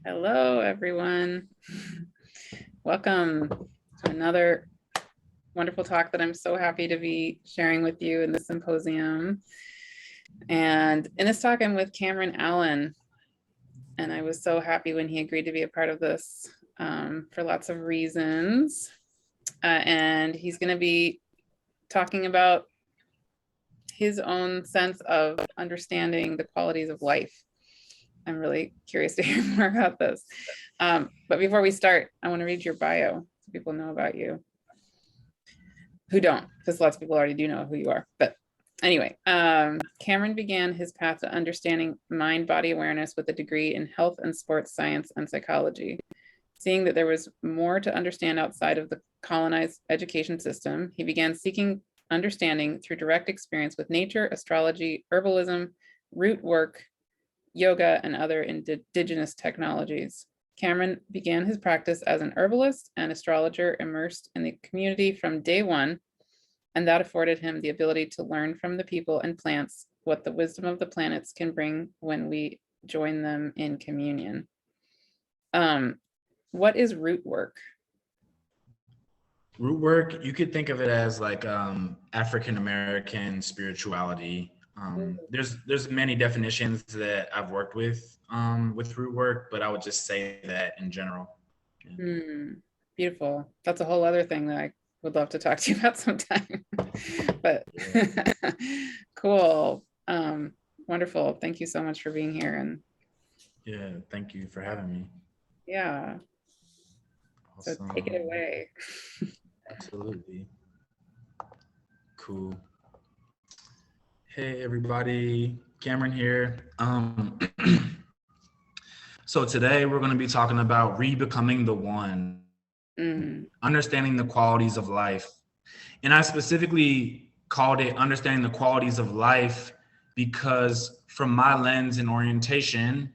Hello, everyone. Welcome to another wonderful talk that I'm so happy to be sharing with you in the symposium. And in this talk, I'm with Cameron Allen. And I was so happy when he agreed to be a part of this for lots of reasons. And he's going to be talking about his own sense of understanding the qualities of life. I'm really curious to hear more about this. But before we start, I want to read your bio so people know about you who don't, because lots of people already do know who you are. But anyway, Cameron began his path to understanding mind-body awareness with a degree in health and sports science and psychology. Seeing that there was more to understand outside of the colonized education system, he began seeking understanding through direct experience with nature, astrology, herbalism, root work, yoga, and other indigenous technologies. Cameron began his practice as an herbalist and astrologer immersed in the community from day one, and that afforded him the ability to learn from the people and plants what the wisdom of the planets can bring when we join them in communion. What is root work? Root work, you could think of it as like African American spirituality. There's many definitions that I've worked with root work, but I would just say that in general. Yeah. Beautiful. That's a whole other thing that I would love to talk to you about sometime. But cool. Wonderful. Thank you so much for being here. And yeah, thank you for having me. Yeah. Awesome. So take it away. Absolutely. Cool. Hey everybody, Cameron here. So today we're going to be talking about re-becoming the one, understanding the qualities of life. And I specifically called it understanding the qualities of life because from my lens and orientation,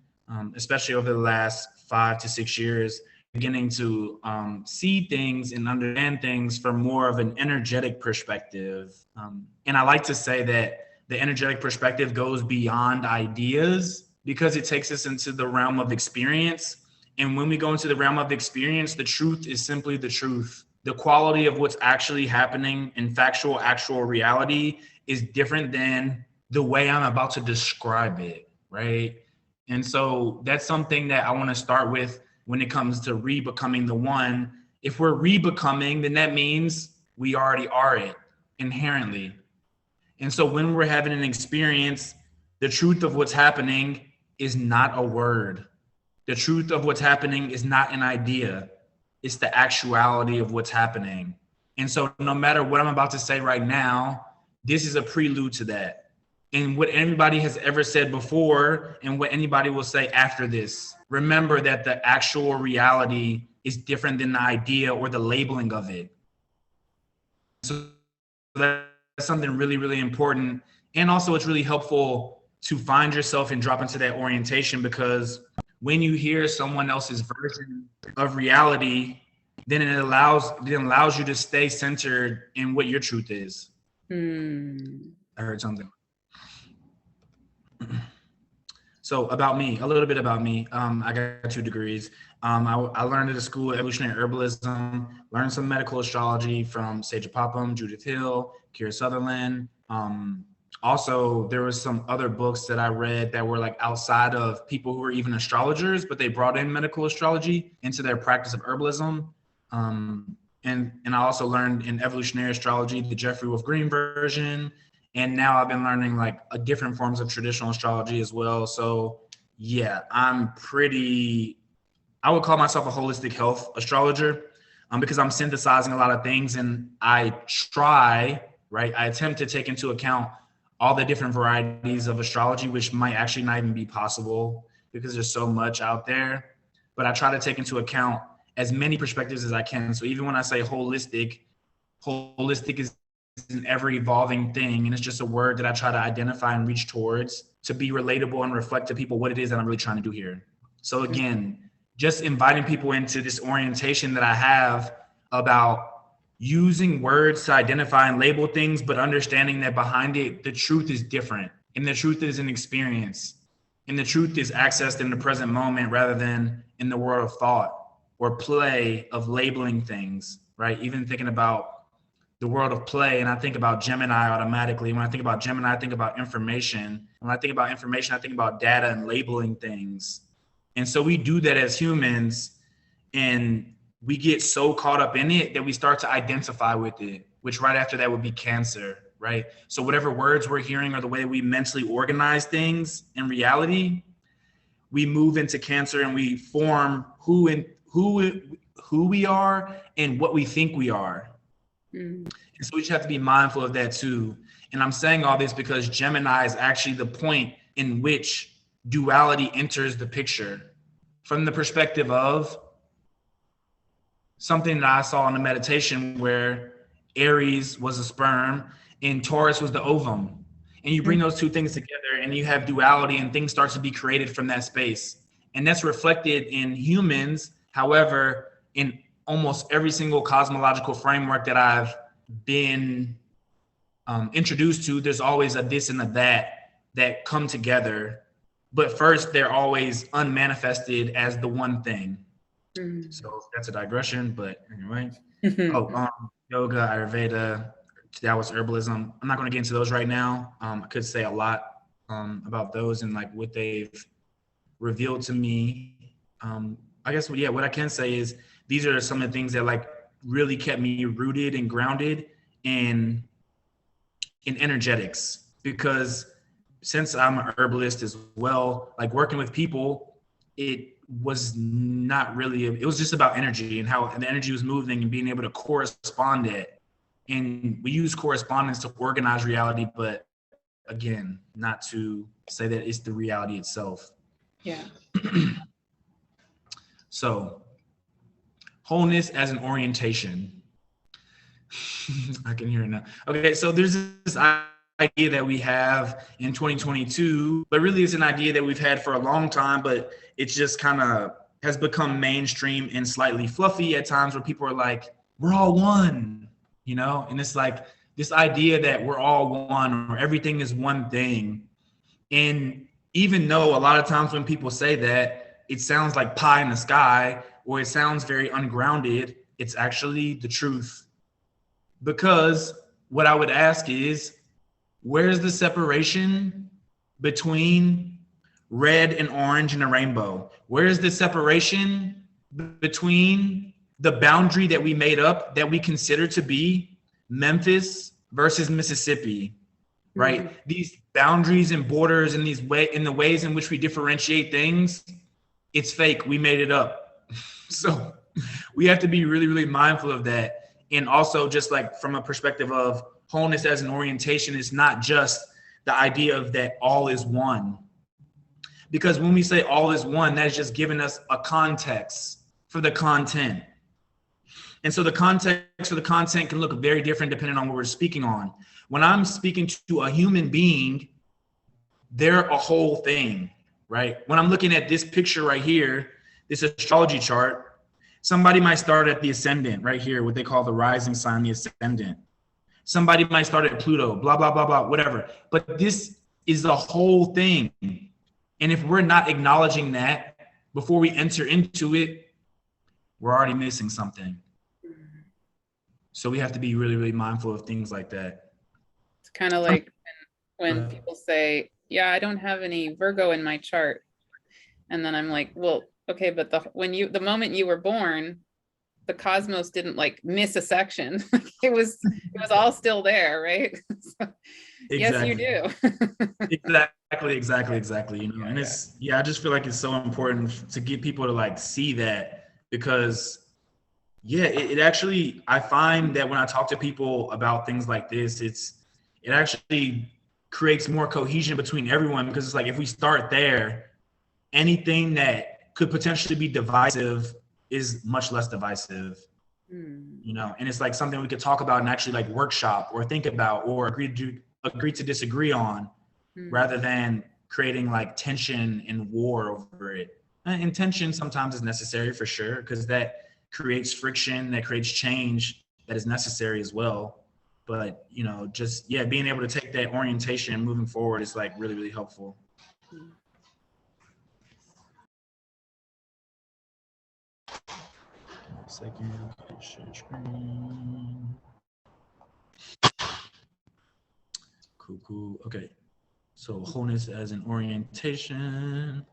especially over the last 5 to 6 years, beginning to see things and understand things from more of an energetic perspective. And I like to say that the energetic perspective goes beyond ideas because it takes us into the realm of experience. And when we go into the realm of experience, the truth is simply the truth. The quality of what's actually happening in factual, actual reality is different than the way I'm about to describe it, right? And so that's something that I want to start with when it comes to re-becoming the one. If we're re-becoming, then that means we already are it inherently. And so when we're having an experience, the truth of what's happening is not a word. The truth of what's happening is not an idea. It's the actuality of what's happening. And so no matter what I'm about to say right now, this is a prelude to that. And what anybody has ever said before and what anybody will say after this, remember that the actual reality is different than the idea or the labeling of it. So that's something really, really important. And also it's really helpful to find yourself and drop into that orientation, because when you hear someone else's version of reality, then it allows you to stay centered in what your truth is. I heard something. So about me, a little bit about me. I got 2 degrees. I learned at a school evolutionary herbalism, learned some medical astrology from Sage Popham, Judith Hill, Kira Sutherland. Also, there was some other books that I read that were like outside of people who were even astrologers, but they brought in medical astrology into their practice of herbalism. And I also learned in evolutionary astrology, the Jeffrey Wolf Green version. And now I've been learning like different forms of traditional astrology as well. So yeah, I would call myself a holistic health astrologer because I'm synthesizing a lot of things, and I attempt to take into account all the different varieties of astrology, which might actually not even be possible because there's so much out there. But I try to take into account as many perspectives as I can. So even when I say holistic is an ever evolving thing. And it's just a word that I try to identify and reach towards to be relatable and reflect to people what it is that I'm really trying to do here. So again, just inviting people into this orientation that I have about using words to identify and label things, but understanding that behind it, the truth is different. And the truth is an experience. And the truth is accessed in the present moment rather than in the world of thought or play of labeling things, right? Even thinking about the world of play, and I think about Gemini automatically. When I think about Gemini, I think about information. When I think about information, I think about data and labeling things. And so we do that as humans, and we get so caught up in it that we start to identify with it, which right after that would be Cancer, right? So whatever words we're hearing or the way we mentally organize things in reality, we move into Cancer and we form who we are and what we think we are. And so we just have to be mindful of that too. And I'm saying all this because Gemini is actually the point in which duality enters the picture from the perspective of something that I saw in the meditation where Aries was a sperm and Taurus was the ovum. And you bring those two things together and you have duality and things start to be created from that space. And that's reflected in humans. However, in almost every single cosmological framework that I've been introduced to, there's always a this and a that come together. But first, they're always unmanifested as the one thing. So that's a digression, but anyway. Yoga, Ayurveda, Taoist herbalism. I'm not going to get into those right now. I could say a lot about those and like what they've revealed to me. I guess, yeah, what I can say is these are some of the things that like really kept me rooted and grounded in energetics, because since I'm a herbalist as well, like working with people, it was not really, it was just about energy and how the energy was moving and being able to correspond it. And we use correspondence to organize reality, but again, not to say that it's the reality itself. Yeah. So wholeness as an orientation. I can hear it now. Okay, so there's this idea that we have in 2022, but really it's an idea that we've had for a long time, but it's just kind of has become mainstream and slightly fluffy at times where people are like, we're all one, you know? And it's like this idea that we're all one or everything is one thing. And even though a lot of times when people say that, it sounds like pie in the sky or it sounds very ungrounded, it's actually the truth. Because what I would ask is, where's the separation between red and orange and a rainbow? Where's the separation between the boundary that we made up that we consider to be Memphis versus Mississippi, right? Mm-hmm. These boundaries and borders and in the ways in which we differentiate things, it's fake. We made it up. So we have to be really, really mindful of that. And also just like from a perspective of wholeness as an orientation, it's not just the idea of that all is one. Because when we say all is one, that is just giving us a context for the content. And so the context for the content can look very different depending on what we're speaking on. When I'm speaking to a human being, they're a whole thing, right? When I'm looking at this picture right here, this astrology chart, somebody might start at the ascendant right here, what they call the rising sign, the ascendant. Somebody might start at Pluto, blah, blah, blah, blah, whatever. But this is the whole thing. And if we're not acknowledging that before we enter into it, we're already missing something. So we have to be really, really mindful of things like that. It's kind of like when people say, yeah, I don't have any Virgo in my chart. And then I'm like, well, okay, but the moment you were born, the cosmos didn't like miss a section. it was all still there, right? So, exactly. Yes, you do. exactly. You know, and it's I just feel like it's so important to get people to like see that, because it actually, I find that when I talk to people about things like this, it actually creates more cohesion between everyone, because it's like if we start there, anything that could potentially be divisive is much less divisive, you know, and it's like something we could talk about and actually like workshop or think about or agree to disagree on, rather than creating like tension and war over it. And tension sometimes is necessary for sure, because that creates friction, that creates change that is necessary as well. But, you know, just, being able to take that orientation and moving forward is like really, really helpful. second. Okay, share screen. Cool. Okay. So wholeness as an orientation.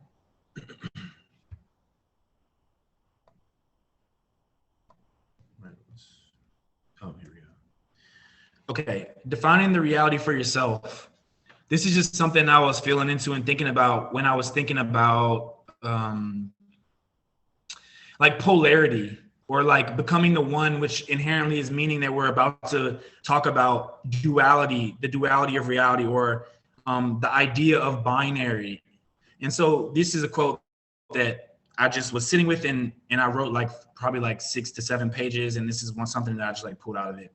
Oh, here we go. Okay, defining the reality for yourself. This is just something I was feeling into and thinking about when I was thinking about like polarity, or like becoming the one, which inherently is meaning that we're about to talk about duality, the duality of reality, or the idea of binary. And so this is a quote that I just was sitting with, and I wrote like probably like 6 to 7 pages. And this is something that I just like pulled out of it.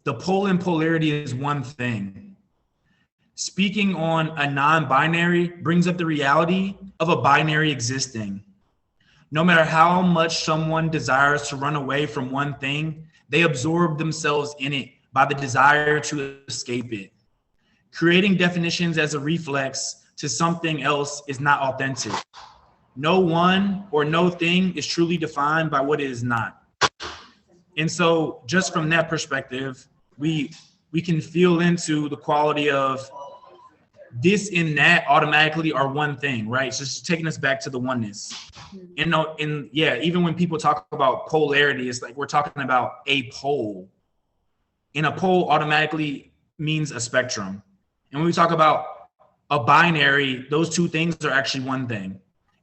The pole in polarity is one thing. Speaking on a non-binary brings up the reality of a binary existing. No matter how much someone desires to run away from one thing, they absorb themselves in it by the desire to escape it. Creating definitions as a reflex to something else is not authentic. No one or no thing is truly defined by what it is not. And so just from that perspective, we can feel into the quality of this and that automatically are one thing, right? So it's just taking us back to the oneness. And yeah, even when people talk about polarity, it's like we're talking about a pole. And a pole automatically means a spectrum. And when we talk about a binary, those two things are actually one thing.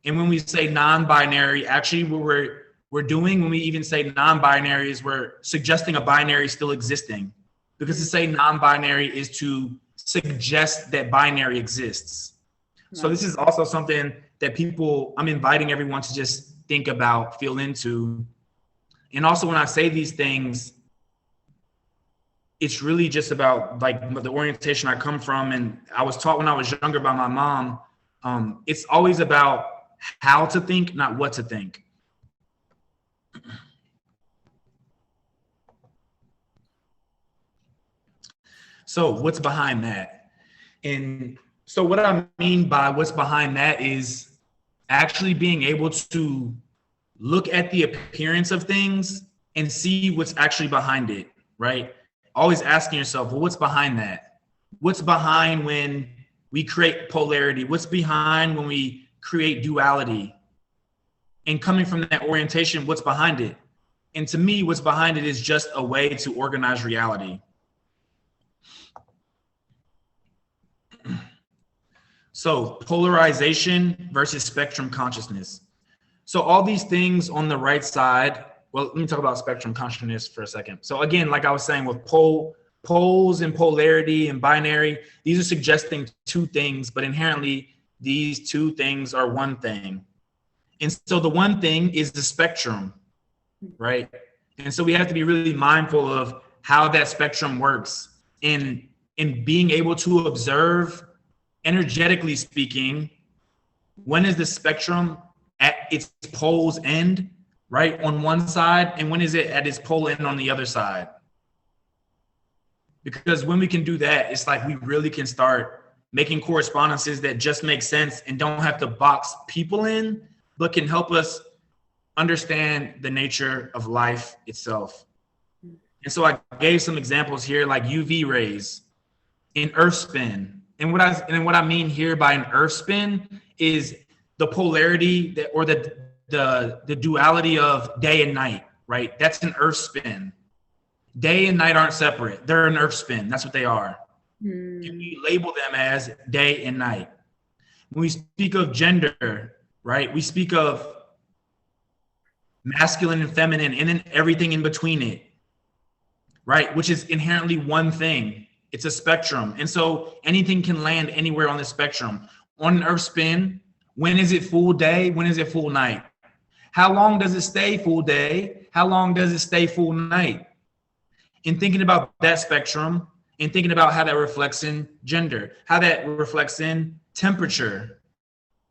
And when we say non-binary, actually what we're doing when we even say non-binary is we're suggesting a binary still existing. Because to say non-binary is to suggest that binary exists. So this is also something that I'm inviting everyone to just think about, feel into. And also when I say these things, it's really just about like the orientation I come from. And I was taught when I was younger by my mom, it's always about how to think, not what to think. So what's behind that? And so what I mean by what's behind that is actually being able to look at the appearance of things and see what's actually behind it, right? Always asking yourself, well, what's behind that? What's behind when we create polarity? What's behind when we create duality? And coming from that orientation, what's behind it? And to me, what's behind it is just a way to organize reality. So polarization versus spectrum consciousness. So all these things on the right side, well, let me talk about spectrum consciousness for a second. So again, like I was saying with poles and polarity and binary, these are suggesting two things, but inherently these two things are one thing. And so the one thing is the spectrum, right? And so we have to be really mindful of how that spectrum works in being able to observe, energetically speaking, when is the spectrum at its pole's end, right, on one side, and when is it at its pole end on the other side? Because when we can do that, it's like we really can start making correspondences that just make sense and don't have to box people in, but can help us understand the nature of life itself. And so I gave some examples here, like UV rays, in earth spin. And what I mean here by an earth spin is the polarity that, or the duality of day and night, right? That's an earth spin. Day and night aren't separate. They're an earth spin. That's what they are. And we label them as day and night. When we speak of gender, right, we speak of masculine and feminine and then everything in between it, right, which is inherently one thing. It's a spectrum. And so anything can land anywhere on the spectrum. On an earth spin, when is it full day? When is it full night? How long does it stay full day? How long does it stay full night? In thinking about that spectrum and thinking about how that reflects in gender, how that reflects in temperature,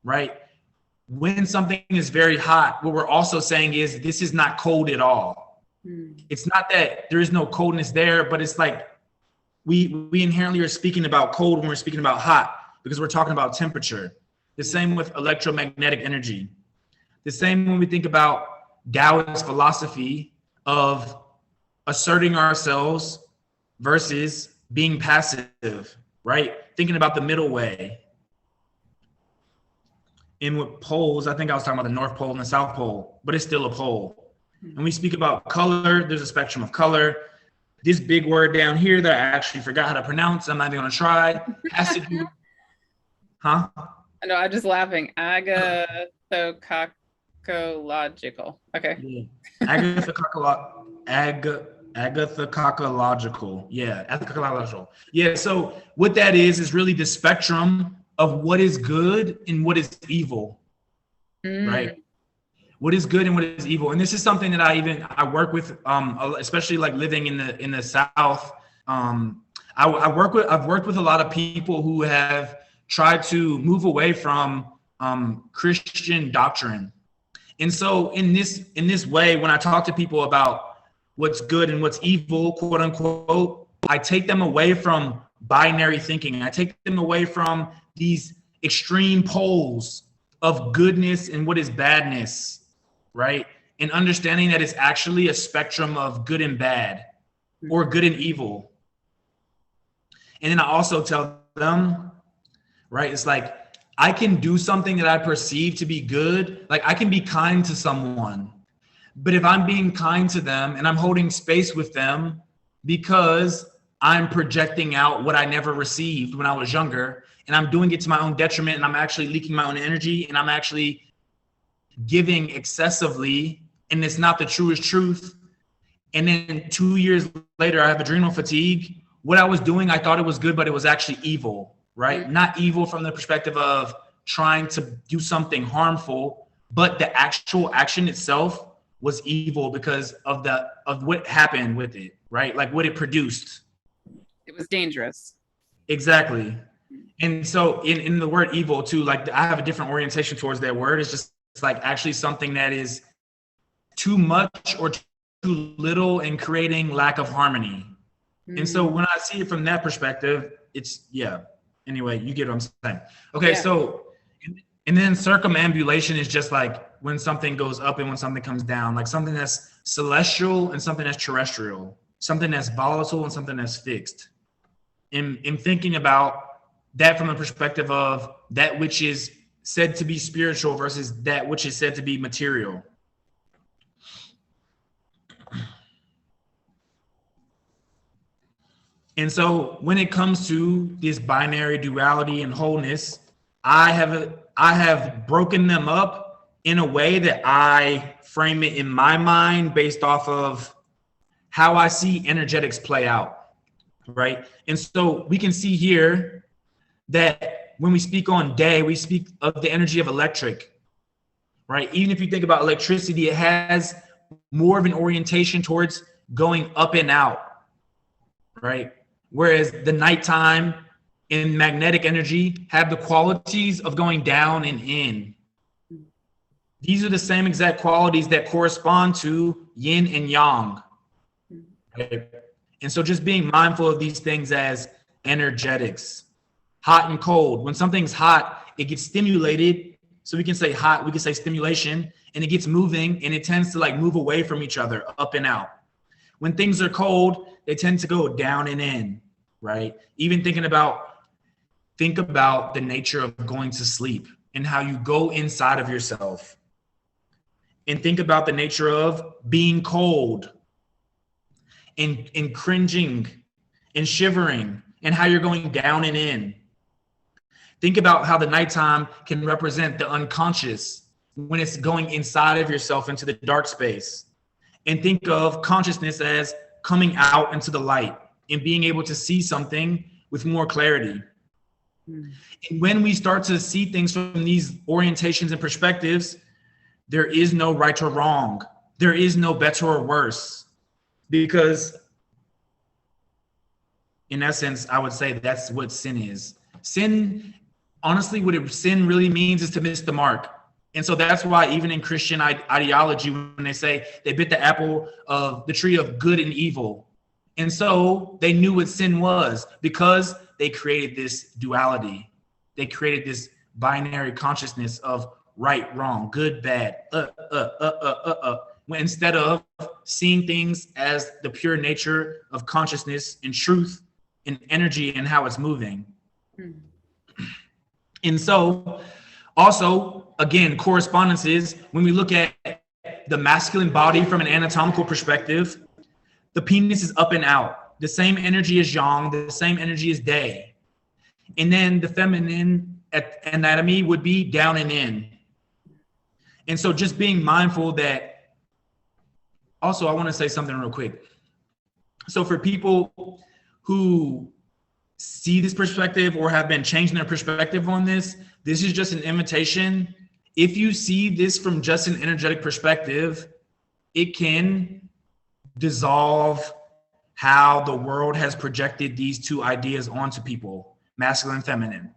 right? When something is very hot, what we're also saying is this is not cold at all. It's not that there is no coldness there, but it's like we inherently are speaking about cold when we're speaking about hot because we're talking about temperature. The same with electromagnetic energy. The same when we think about Taoist philosophy of asserting ourselves versus being passive, right? Thinking about the middle way. And with poles, I think I was talking about the North Pole and the South Pole, but it's still a pole. And we speak about color, there's a spectrum of color. This big word down here that I actually forgot how to pronounce, I'm not even gonna try, has to do, huh? No, I'm just laughing. Agathococological. Okay. Yeah. Agathococological. Yeah, agathococological. Yeah, so what that is really the spectrum of what is good and what is evil, right? What is good and what is evil. And this is something that I work with, especially like living in the South. I've worked with a lot of people who have tried to move away from Christian doctrine. And so in this way, when I talk to people about what's good and what's evil, quote unquote, I take them away from binary thinking. I take them away from these extreme poles of goodness and what is badness, right? And understanding that it's actually a spectrum of good and bad or good and evil. And then I also tell them, right, it's like, I can do something that I perceive to be good. Like I can be kind to someone, but if I'm being kind to them and I'm holding space with them because I'm projecting out what I never received when I was younger, and I'm doing it to my own detriment, and I'm actually leaking my own energy, and I'm actually giving excessively, and it's not the truest truth. And then 2 years later, I have adrenal fatigue. What I was doing, I thought it was good, but it was actually evil, right? Not evil from the perspective of trying to do something harmful, but the actual action itself was evil because of what happened with it, right? Like what it produced. It was dangerous. Exactly. And so in the word evil too, like I have a different orientation towards that word. It's like actually something that is too much or too little and creating lack of harmony. And so when I see it from that perspective, it's, yeah. Anyway, you get what I'm saying. Okay, yeah. So, and then circumambulation is just like when something goes up and when something comes down, like something that's celestial and something that's terrestrial, something that's volatile and something that's fixed. In thinking about that from the perspective of that which is said to be spiritual versus that which is said to be material. And so when it comes to this binary duality and wholeness, I have broken them up in a way that I frame it in my mind based off of how I see energetics play out, right? And so we can see here that when we speak on day, we speak of the energy of electric, right? Even if you think about electricity, it has more of an orientation towards going up and out, right? Whereas the nighttime and magnetic energy have the qualities of going down and in. These are the same exact qualities that correspond to yin and yang. Right? And so just being mindful of these things as energetics, hot and cold. When something's hot, it gets stimulated. So we can say hot, we can say stimulation, and it gets moving and it tends to like move away from each other, up and out. When things are cold, they tend to go down and in, right? Even think about the nature of going to sleep and how you go inside of yourself. And think about the nature of being cold and cringing and shivering and how you're going down and in. Think about how the nighttime can represent the unconscious when it's going inside of yourself into the dark space. And think of consciousness as coming out into the light and being able to see something with more clarity. And when we start to see things from these orientations and perspectives, there is no right or wrong. There is no better or worse. Because in essence, I would say that's what sin is. Sin, honestly, sin really means is to miss the mark. And so that's why even in Christian ideology, when they say they bit the apple of the tree of good and evil. And so they knew what sin was because they created this duality. They created this binary consciousness of right, wrong, good, bad, instead of seeing things as the pure nature of consciousness and truth and energy and how it's moving. And so also, again, correspondences, when we look at the masculine body from an anatomical perspective, the penis is up and out, the same energy as yang, the same energy as day. And then the feminine anatomy would be down and in. And so just being mindful that, also, I want to say something real quick. So for people who see this perspective or have been changing their perspective on this, this is just an invitation. If you see this from just an energetic perspective, it can dissolve how the world has projected these two ideas onto people, masculine and feminine.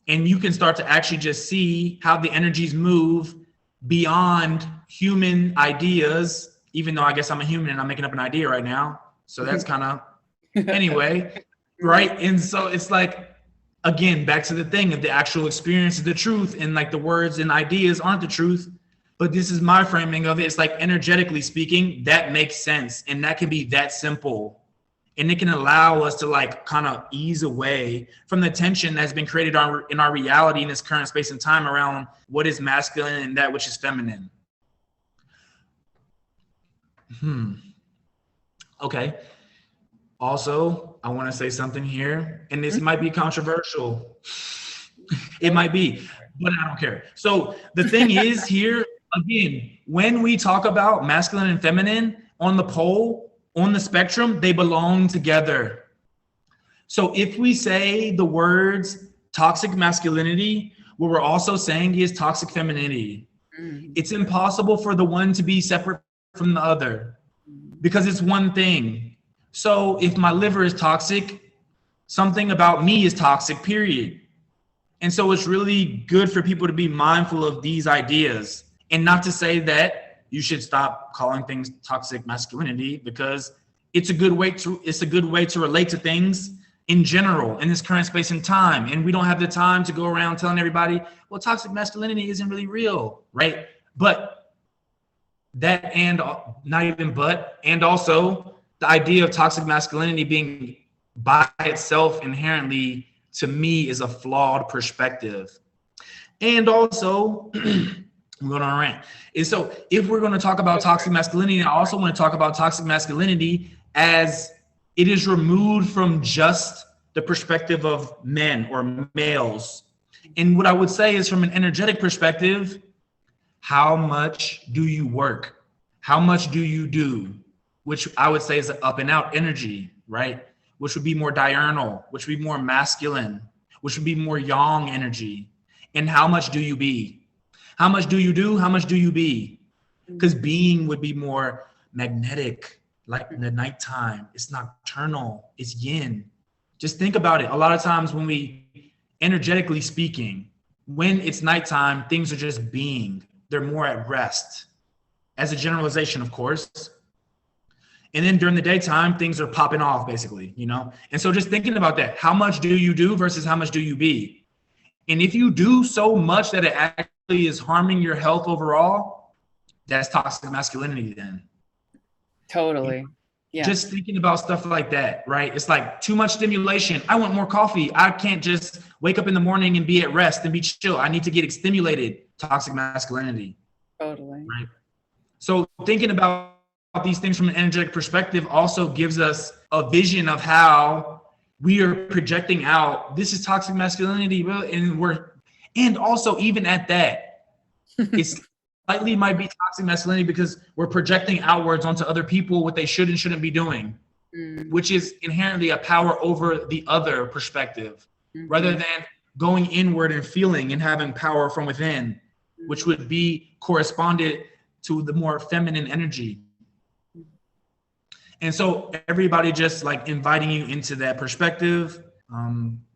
And you can start to actually just see how the energies move beyond human ideas, even though I guess I'm a human and I'm making up an idea right now. So that's kind of, anyway, right? And so it's like, again, back to the thing of the actual experience is the truth, and like the words and ideas aren't the truth. But this is my framing of it. It's like, energetically speaking, that makes sense. And that can be that simple. And it can allow us to like kind of ease away from the tension that's been created in our reality in this current space and time around what is masculine and that which is feminine. Okay. Also, I want to say something here, and this might be controversial. It might be, but I don't care. So the thing is here, again, when we talk about masculine and feminine on the pole, on the spectrum, they belong together. So if we say the words toxic masculinity, what we're also saying is toxic femininity. It's impossible for the one to be separate from the other because it's one thing. So if my liver is toxic, something about me is toxic, period. And so it's really good for people to be mindful of these ideas, and not to say that you should stop calling things toxic masculinity, because it's a good way to relate to things in general in this current space and time. And we don't have the time to go around telling everybody, well, toxic masculinity isn't really real, right? But that, and not even but, and also the idea of toxic masculinity being by itself inherently, to me, is a flawed perspective. And also, I'm going on a rant. And so if we're going to talk about toxic masculinity, I also want to talk about toxic masculinity as it is removed from just the perspective of men or males. And what I would say is, from an energetic perspective, how much do you work? How much do you do? Which I would say is an up and out energy, right? Which would be more diurnal, which would be more masculine, which would be more yang energy. And how much do you be? How much do you do? How much do you be? Because being would be more magnetic, like in the nighttime. It's nocturnal, it's yin. Just think about it. A lot of times when we, energetically speaking, when it's nighttime, things are just being. They're more at rest. As a generalization, of course. And then during the daytime, things are popping off, basically, you know? And so just thinking about that, how much do you do versus how much do you be? And if you do so much that it actually is harming your health overall, that's toxic masculinity then. Totally. Yeah. Just thinking about stuff like that, right? It's like too much stimulation. I want more coffee. I can't just wake up in the morning and be at rest and be chill. I need to get stimulated. Toxic masculinity. Totally. Right. So thinking about these things from an energetic perspective also gives us a vision of how we are projecting out. This is toxic masculinity, and also even at that, it's slightly might be toxic masculinity because we're projecting outwards onto other people what they should and shouldn't be doing, which is inherently a power over the other perspective, rather than going inward and feeling and having power from within, which would be corresponded to the more feminine energy. And so everybody just like inviting you into that perspective,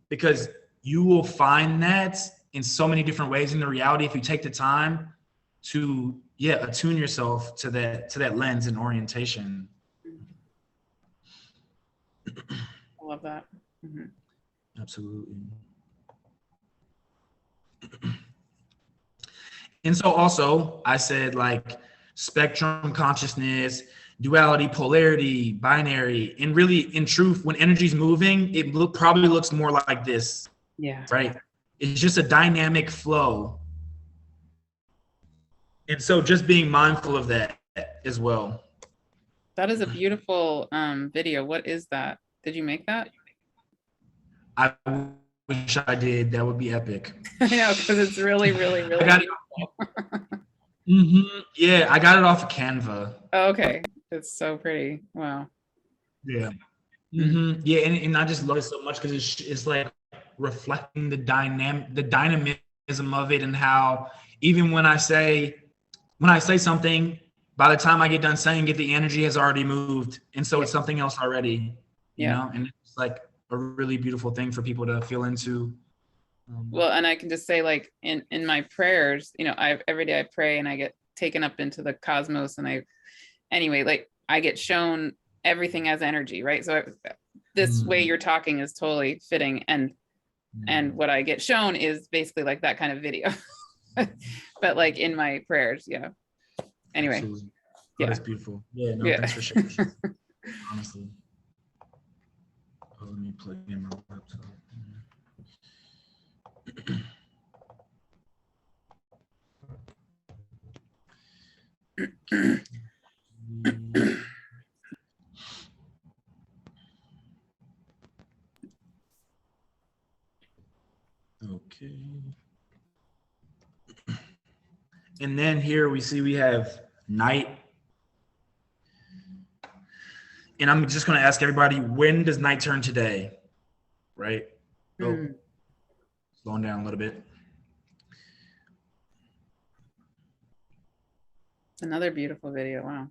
because you will find that in so many different ways in the reality if you take the time to attune yourself to that lens and orientation. I love that. Mm-hmm. Absolutely. And so also I said like spectrum consciousness, duality, polarity, binary, and really in truth, when energy's moving, it probably looks more like this. Yeah. Right. It's just a dynamic flow. And so just being mindful of that as well. That is a beautiful video. What is that? Did you make that? I wish I did. That would be epic. I know, because it's really, really, really beautiful. Yeah, I got it off of Canva. Oh, okay. It's so pretty. Wow. Yeah. Yeah, and I just love it so much because it's like reflecting the dynamism of it, and how even when I say something, by the time I get done saying it, the energy has already moved, and so it's something else already, you know, and it's like a really beautiful thing for people to feel into. Well, and I can just say, like, in my prayers, you know, every day I pray and I get taken up into the cosmos, and I get shown everything as energy, right? So this way you're talking is totally fitting, and what I get shown is basically like that kind of video. But like in my prayers, anyway. Absolutely. Oh, that's beautiful. Thanks for sharing. Honestly, let me plug in my laptop. Okay. And then here we have night. And I'm just going to ask everybody, when does night turn to day? Right? Slowing down a little bit. Another beautiful video. Wow.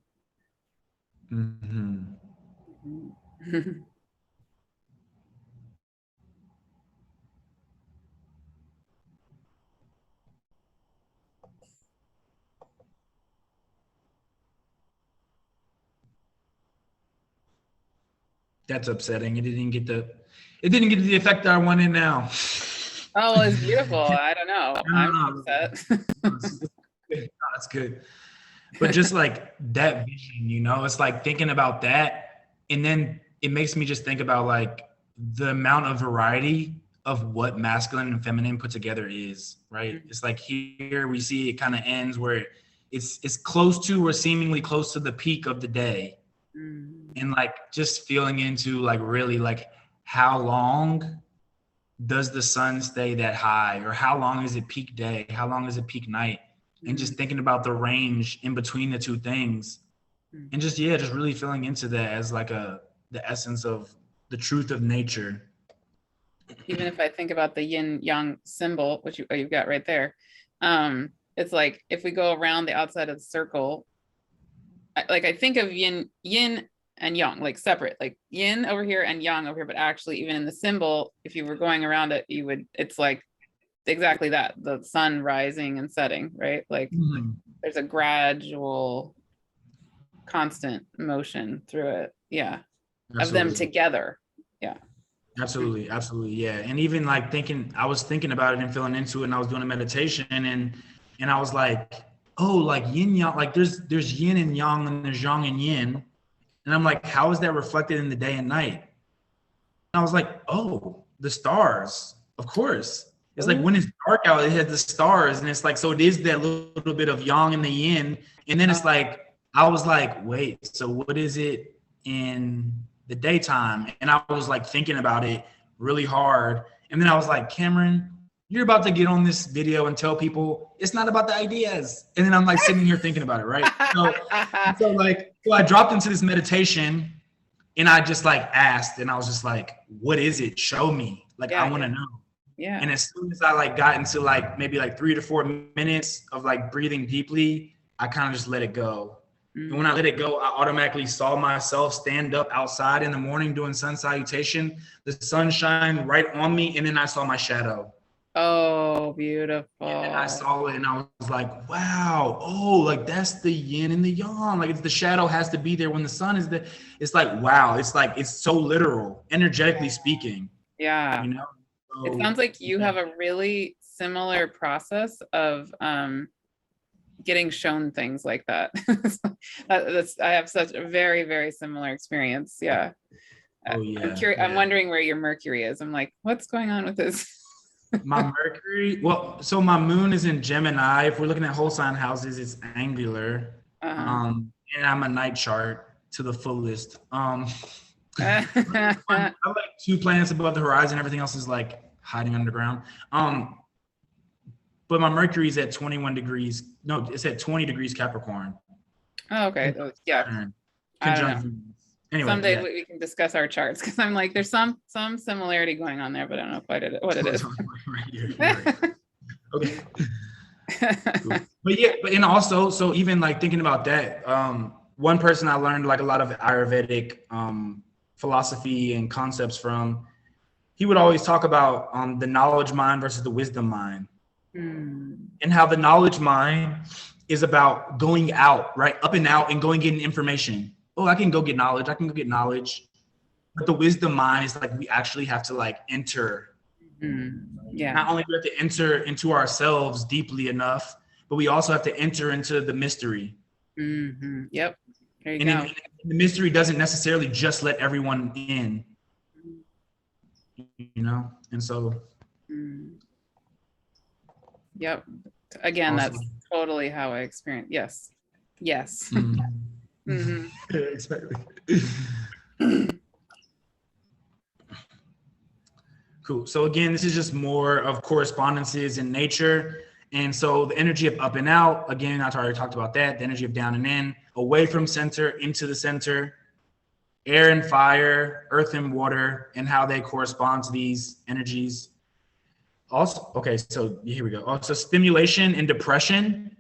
That's upsetting. It didn't get the effect that I wanted now. Oh, well, it's beautiful. I don't know. I'm upset. That's good. But just like that vision, you know, it's like thinking about that. And then it makes me just think about like the amount of variety of what masculine and feminine put together is, right? It's like here we see it kind of ends where it's close to, or seemingly close to, the peak of the day. And like just feeling into like really like how long does the sun stay that high, or how long is it peak day, how long is it peak night, and just thinking about the range in between the two things, and just really feeling into that as like the essence of the truth of nature. Even if I think about the yin yang symbol, which you've got right there, it's like if we go around the outside of the circle, like I think of yin and yang, like separate, like yin over here and yang over here, but actually even in the symbol, if you were going around it, it's like exactly that, the sun rising and setting, right? Like there's a gradual constant motion through it. Absolutely. Of them together. Absolutely. And even like I was thinking about it and feeling into it, and I was doing a meditation, and I was like, oh, like yin yang, like there's yin and yang, and there's yang and yin. And I'm like, how is that reflected in the day and night? And I was like, oh, the stars, of course. It's like when it's dark out, it has the stars, and it's like, so it is that little bit of yang and the yin. And then it's like, I was like, wait, so what is it in the daytime? And I was like thinking about it really hard. And then I was like, Cameron, you're about to get on this video and tell people it's not about the ideas. And then I'm like sitting here thinking about it, right? So I dropped into this meditation, and I just like asked, and I was just like, what is it? Show me. Like, I want to know. Yeah. And as soon as I like got into like maybe like 3 to 4 minutes of like breathing deeply, I kind of just let it go. And when I let it go, I automatically saw myself stand up outside in the morning doing sun salutation, the sun shine right on me, and then I saw my shadow. Oh, beautiful. And I saw it, and I was like, wow, oh, like that's the yin and the yang. Like it's the shadow has to be there when the sun is there. It's like, wow, it's like, it's so literal, energetically speaking. Yeah. You know? So, it sounds like you have a really similar process of getting shown things like that. I have such a very, very similar experience. Yeah. Oh yeah. I'm curious. I'm wondering where your Mercury is. I'm like, what's going on with this? My Mercury, well, so my moon is in Gemini. If we're looking at whole sign houses, it's angular. And I'm a night chart to the fullest. I like 2 planets above the horizon. Everything else is like hiding underground. But my Mercury is at 21 degrees. No, it's at 20 degrees Capricorn. Oh, okay. Yeah. I don't know. Anyway, someday we can discuss our charts, because I'm like, there's some similarity going on there, but I don't know quite what it is. Right. Okay. Cool. And also, so even like thinking about that, one person I learned like a lot of Ayurvedic philosophy and concepts from, he would always talk about the knowledge mind versus the wisdom mind. And how the knowledge mind is about going out, right? Up and out and going getting information. Oh, I can go get knowledge. But the wisdom mind is like, we actually have to like enter. Yeah. Not only do we have to enter into ourselves deeply enough, but we also have to enter into the mystery. Yep. There you go. The mystery doesn't necessarily just let everyone in, and so. Yep. Again, awesome. That's totally how I experience. Yes. Exactly. Cool. So again, this is just more of correspondences in nature. And so the energy of up and out, again, I already talked about that. The energy of down and in, away from center, into the center, air and fire, earth and water, and how they correspond to these energies. Also, okay, so here we go. Also, stimulation and depression.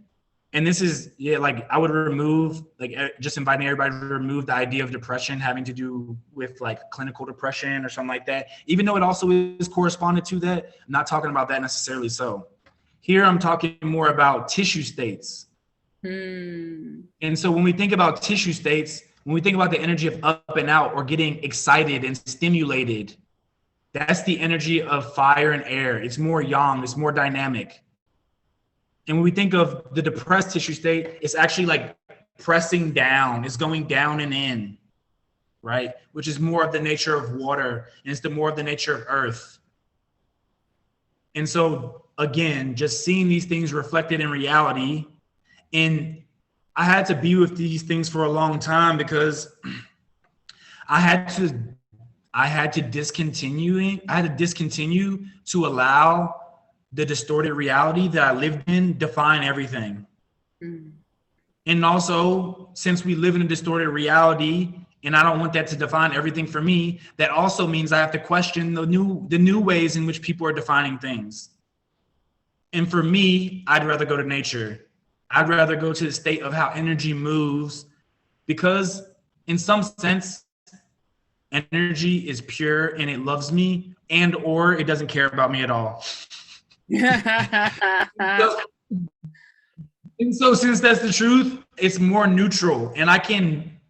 And this is, like I would remove, like just inviting everybody to remove the idea of depression having to do with like clinical depression or something like that. Even though it also is corresponded to that, I'm not talking about that necessarily. So here I'm talking more about tissue states. And so when we think about tissue states, when we think about the energy of up and out or getting excited and stimulated, that's the energy of fire and air. It's more yang, it's more dynamic. And when we think of the depressed tissue state, it's actually like pressing down, it's going down and in, right? Which is more of the nature of water, and it's more of the nature of earth. And so again, just seeing these things reflected in reality, and I had to be with these things for a long time because I had to discontinue to allow the distorted reality that I lived in define everything. And also, since we live in a distorted reality and I don't want that to define everything for me, that also means I have to question the new ways in which people are defining things. And for me, I'd rather go to nature. I'd rather go to the state of how energy moves, because in some sense, energy is pure and it loves me, and or it doesn't care about me at all. And so since that's the truth, it's more neutral, and I can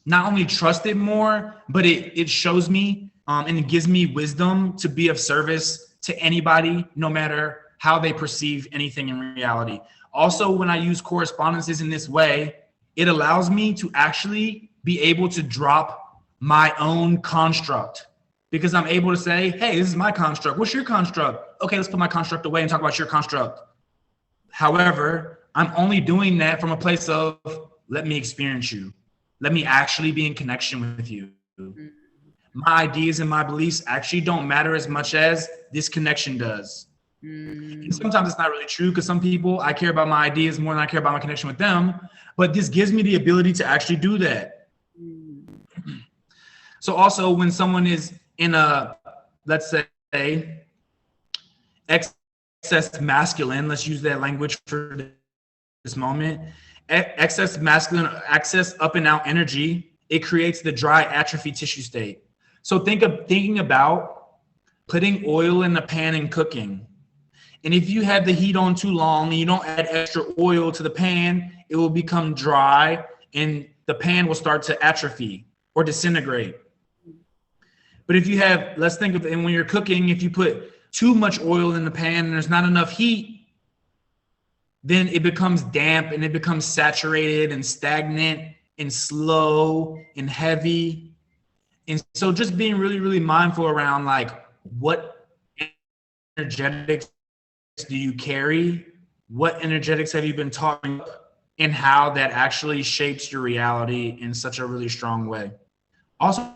not only trust it more, but it shows me and it gives me wisdom to be of service to anybody, no matter how they perceive anything in reality. Also, when I use correspondences in this way, it allows me to actually be able to drop my own construct, because I'm able to say, hey, this is my construct. What's your construct? Okay, let's put my construct away and talk about your construct. However, I'm only doing that from a place of, let me experience you. Let me actually be in connection with you. My ideas and my beliefs actually don't matter as much as this connection does. And sometimes it's not really true, because some people, I care about my ideas more than I care about my connection with them. But this gives me the ability to actually do that. So also, when someone is in a, let's say, excess masculine, let's use that language for this moment, excess masculine, excess up and out energy, it creates the dry atrophy tissue state. So thinking about putting oil in the pan and cooking. And if you have the heat on too long and you don't add extra oil to the pan, it will become dry and the pan will start to atrophy or disintegrate. But if you have, let's think of, and when you're cooking, if you put too much oil in the pan and there's not enough heat, then it becomes damp and it becomes saturated and stagnant and slow and heavy. And so just being really, really mindful around like, what energetics do you carry? What energetics have you been taught, and how that actually shapes your reality in such a really strong way. Also,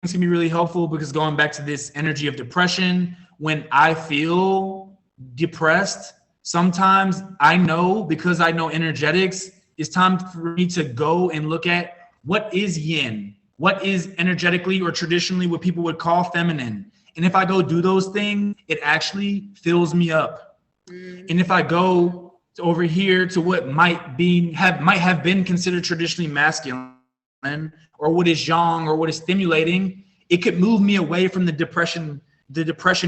it's gonna be really helpful because going back to this energy of depression, when I feel depressed, sometimes I know, because I know energetics, it's time for me to go and look at what is yin, what is energetically or traditionally what people would call feminine. And if I go do those things, it actually fills me up. And if I go over here to what might have been considered traditionally masculine, or what is yang, or what is stimulating, it could move me away from the depression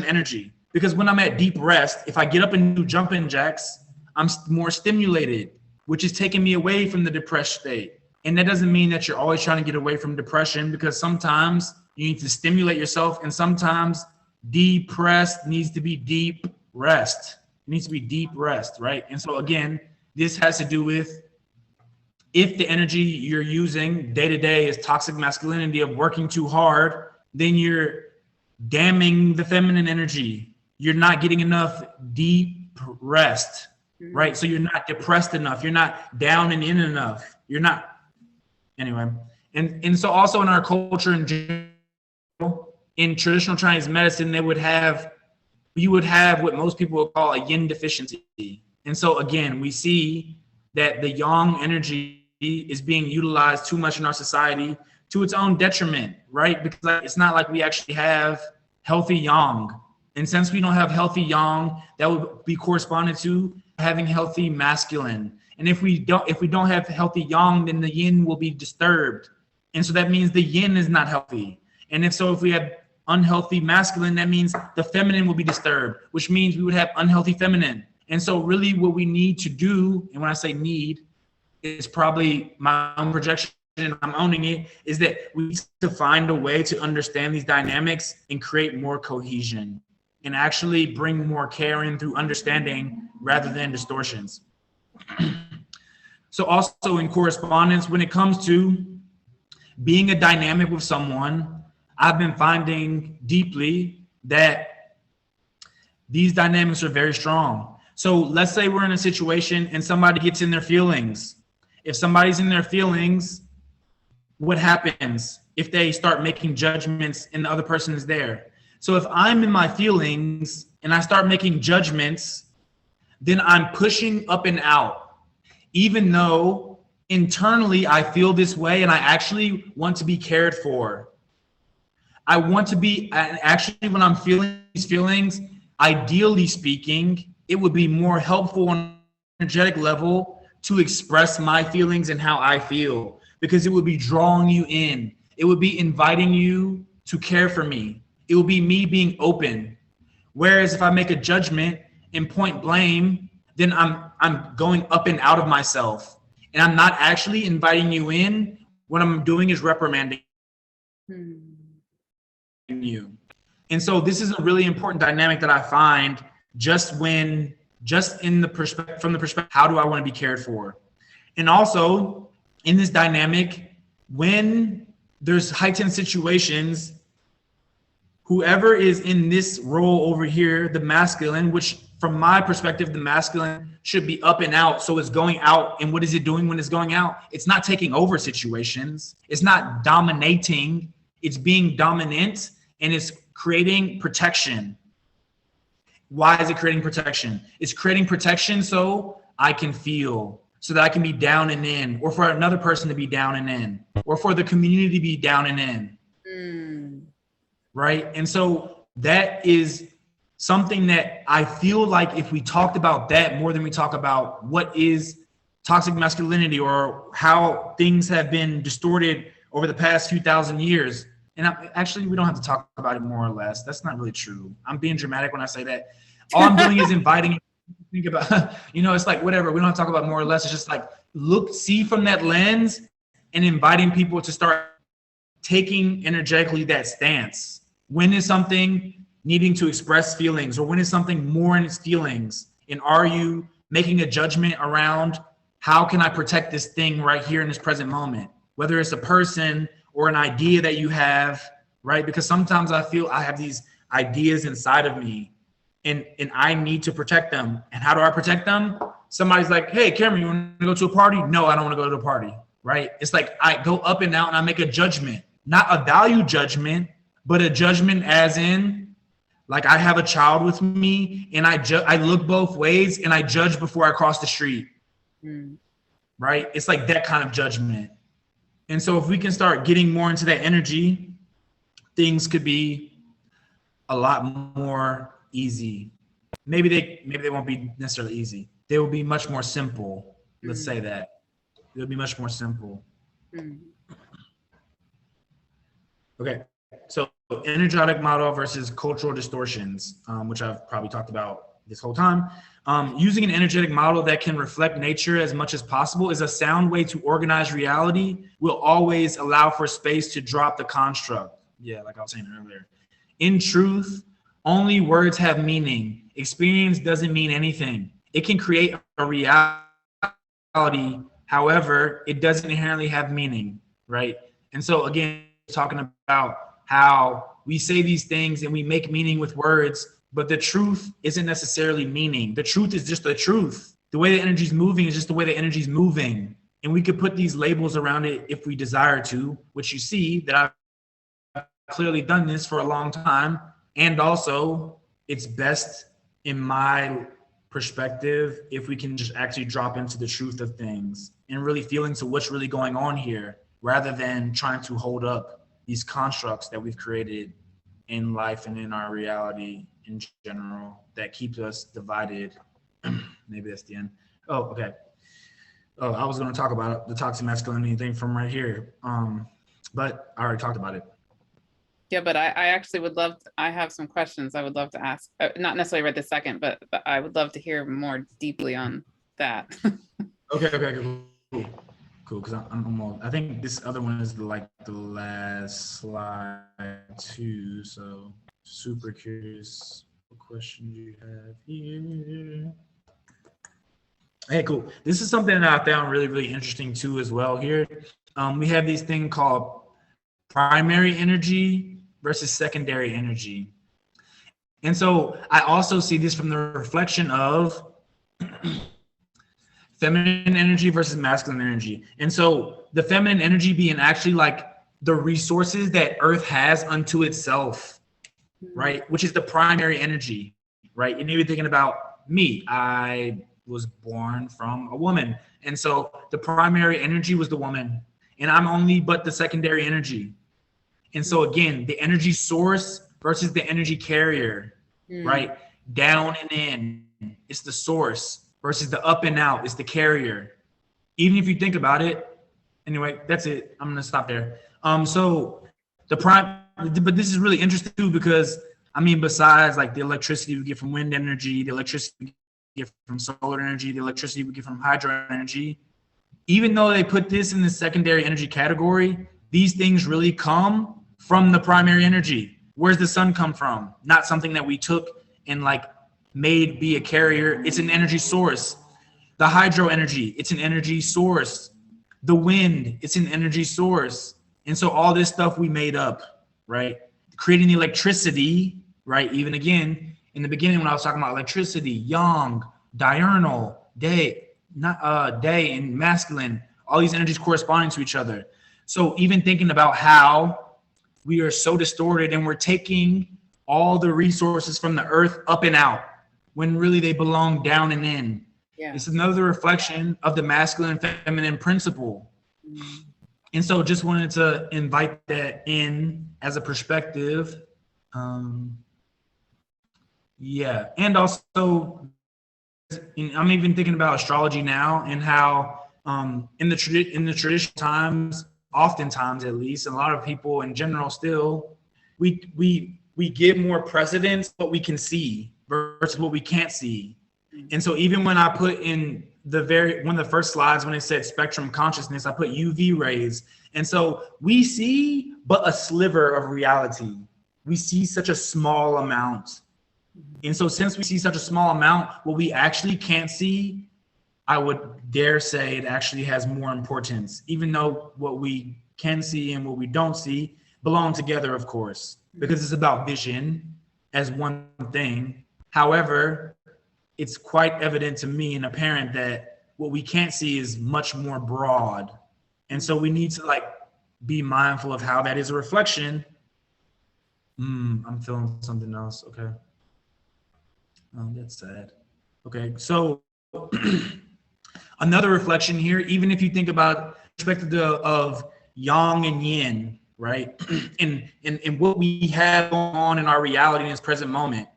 energy. Because when I'm at deep rest, if I get up and do jumping jacks, I'm more stimulated, which is taking me away from the depressed state. And that doesn't mean that you're always trying to get away from depression, because sometimes you need to stimulate yourself, and sometimes depressed needs to be deep rest. It needs to be deep rest, right? And so again, this has to do with, if the energy you're using day to day is toxic masculinity of working too hard, then you're damning the feminine energy. You're not getting enough deep rest, right? So you're not depressed enough. You're not down and in enough. You're not, anyway. And so also in our culture in general, in traditional Chinese medicine, you would have what most people would call a yin deficiency. And so again, we see that the yang energy is being utilized too much in our society to its own detriment, right? Because it's not like we actually have healthy yang. And since we don't have healthy yang, that would be corresponded to having healthy masculine. And if we don't have healthy yang, then the yin will be disturbed. And so that means the yin is not healthy. And if we have unhealthy masculine, that means the feminine will be disturbed, which means we would have unhealthy feminine. And so really what we need to do, and when I say need, is probably my own projection, and I'm owning it, is that we need to find a way to understand these dynamics and create more cohesion and actually bring more care in through understanding rather than distortions. So also in correspondence, when it comes to being a dynamic with someone, I've been finding deeply that these dynamics are very strong. So let's say we're in a situation and somebody gets in their feelings. If somebody's in their feelings, what happens if they start making judgments and the other person is there? So if I'm in my feelings and I start making judgments, then I'm pushing up and out, even though internally I feel this way and I actually want to be cared for. I want to be, actually when I'm feeling these feelings, ideally speaking, it would be more helpful on an energetic level to express my feelings and how I feel, because it would be drawing you in. It would be inviting you to care for me. It will be me being open. Whereas if I make a judgment and point blame, then I'm going up and out of myself, and I'm not actually inviting you in. What I'm doing is reprimanding you. And so this is a really important dynamic that I find from the perspective, how do I want to be cared for? And also in this dynamic, when there's heightened situations, whoever is in this role over here, the masculine, which from my perspective, the masculine should be up and out. So it's going out. And what is it doing when it's going out? It's not taking over situations. It's not dominating. It's being dominant, and it's creating protection. Why is it creating protection? It's creating protection so I can feel, so that I can be down and in, or for another person to be down and in, or for the community to be down and in. Right? And so that is something that I feel like if we talked about that more than we talk about what is toxic masculinity or how things have been distorted over the past few thousand years. And actually, we don't have to talk about it more or less. That's not really true. I'm being dramatic when I say that. All I'm doing is inviting you to think about, it's like whatever. We don't have to talk about more or less. It's just like see from that lens and inviting people to start taking energetically that stance. When is something needing to express feelings, or when is something more in its feelings? And are you making a judgment around how can I protect this thing right here in this present moment, whether it's a person or an idea that you have, right? Because sometimes I feel I have these ideas inside of me and I need to protect them. And how do I protect them? Somebody's like, hey, Cameron, you want to go to a party? No, I don't want to go to a party, right? It's like I go up and out and I make a judgment, not a value judgment, but a judgment as in, like I have a child with me and I look both ways and I judge before I cross the street, right? It's like that kind of judgment. And so if we can start getting more into that energy, things could be a lot more easy. Maybe they won't be necessarily easy. They will be much more simple. Let's say that. It'll be much more simple. Okay. So energetic model versus cultural distortions, which I've probably talked about this whole time. Using an energetic model that can reflect nature as much as possible is a sound way to organize reality. Will always allow for space to drop the construct. Yeah, like I was saying earlier. In truth, only words have meaning. Experience doesn't mean anything. It can create a reality. However, it doesn't inherently have meaning, right? And so again, talking about how we say these things and we make meaning with words, but the truth isn't necessarily meaning. The truth is just the truth. The way the energy is moving is just the way the energy is moving. And we could put these labels around it if we desire to, which you see that I've clearly done this for a long time. And also it's best in my perspective if we can just actually drop into the truth of things and really feel into what's really going on here, rather than trying to hold up these constructs that we've created in life and in our reality in general that keeps us divided. Maybe that's the end. Oh, okay. Oh, I was going to talk about the toxic masculinity thing from right here, but I already talked about it. Yeah, but I actually would love to, I have some questions I would love to ask, not necessarily right this second, but I would love to hear more deeply on that. Okay, cool. Because I'm almost, I think this other one is like the last slide too. So super curious what questions you have here. Hey, cool. This is something that I found really, really interesting too as well here. We have this thing called primary energy versus secondary energy. And so I also see this from the reflection of feminine energy versus masculine energy. And so the feminine energy being actually like the resources that Earth has unto itself, right? Which is the primary energy, right? And even thinking about me, I was born from a woman. And so the primary energy was the woman, and I'm only but the secondary energy. And so again, the energy source versus the energy carrier, right? Down and in, it's the source versus the up and out is the carrier. Even if you think about it, anyway, that's it. I'm gonna stop there. So the but this is really interesting too, because I mean, besides like the electricity we get from wind energy, the electricity we get from solar energy, the electricity we get from hydro energy, even though they put this in the secondary energy category, these things really come from the primary energy. Where's the sun come from? Not something that we took and like made be a carrier. It's an energy source. The hydro energy, it's an energy source. The wind, it's an energy source. And so all this stuff we made up, right? Creating the electricity, right? Even again, in the beginning when I was talking about electricity, yang, diurnal, day, day and masculine, all these energies corresponding to each other. So even thinking about how we are so distorted and we're taking all the resources from the earth up and out when really they belong down and in. Yeah. It's another reflection of the masculine and feminine principle. And so just wanted to invite that in as a perspective. Yeah. And also, I'm even thinking about astrology now and how in the traditional times, oftentimes at least, and a lot of people in general still, we give more precedence what we can see versus what we can't see. And so even when I put in one of the first slides when it said spectrum consciousness, I put UV rays. And so we see but a sliver of reality. We see such a small amount. And so since we see such a small amount, what we actually can't see, I would dare say it actually has more importance, even though what we can see and what we don't see belong together, of course, because it's about vision as one thing. However, it's quite evident to me and apparent that what we can't see is much more broad. And so we need to like be mindful of how that is a reflection. I'm feeling something else. Okay. Oh, that's sad. Okay. So another reflection here, even if you think about perspective of yang and yin, right? and what we have going on in our reality in this present moment.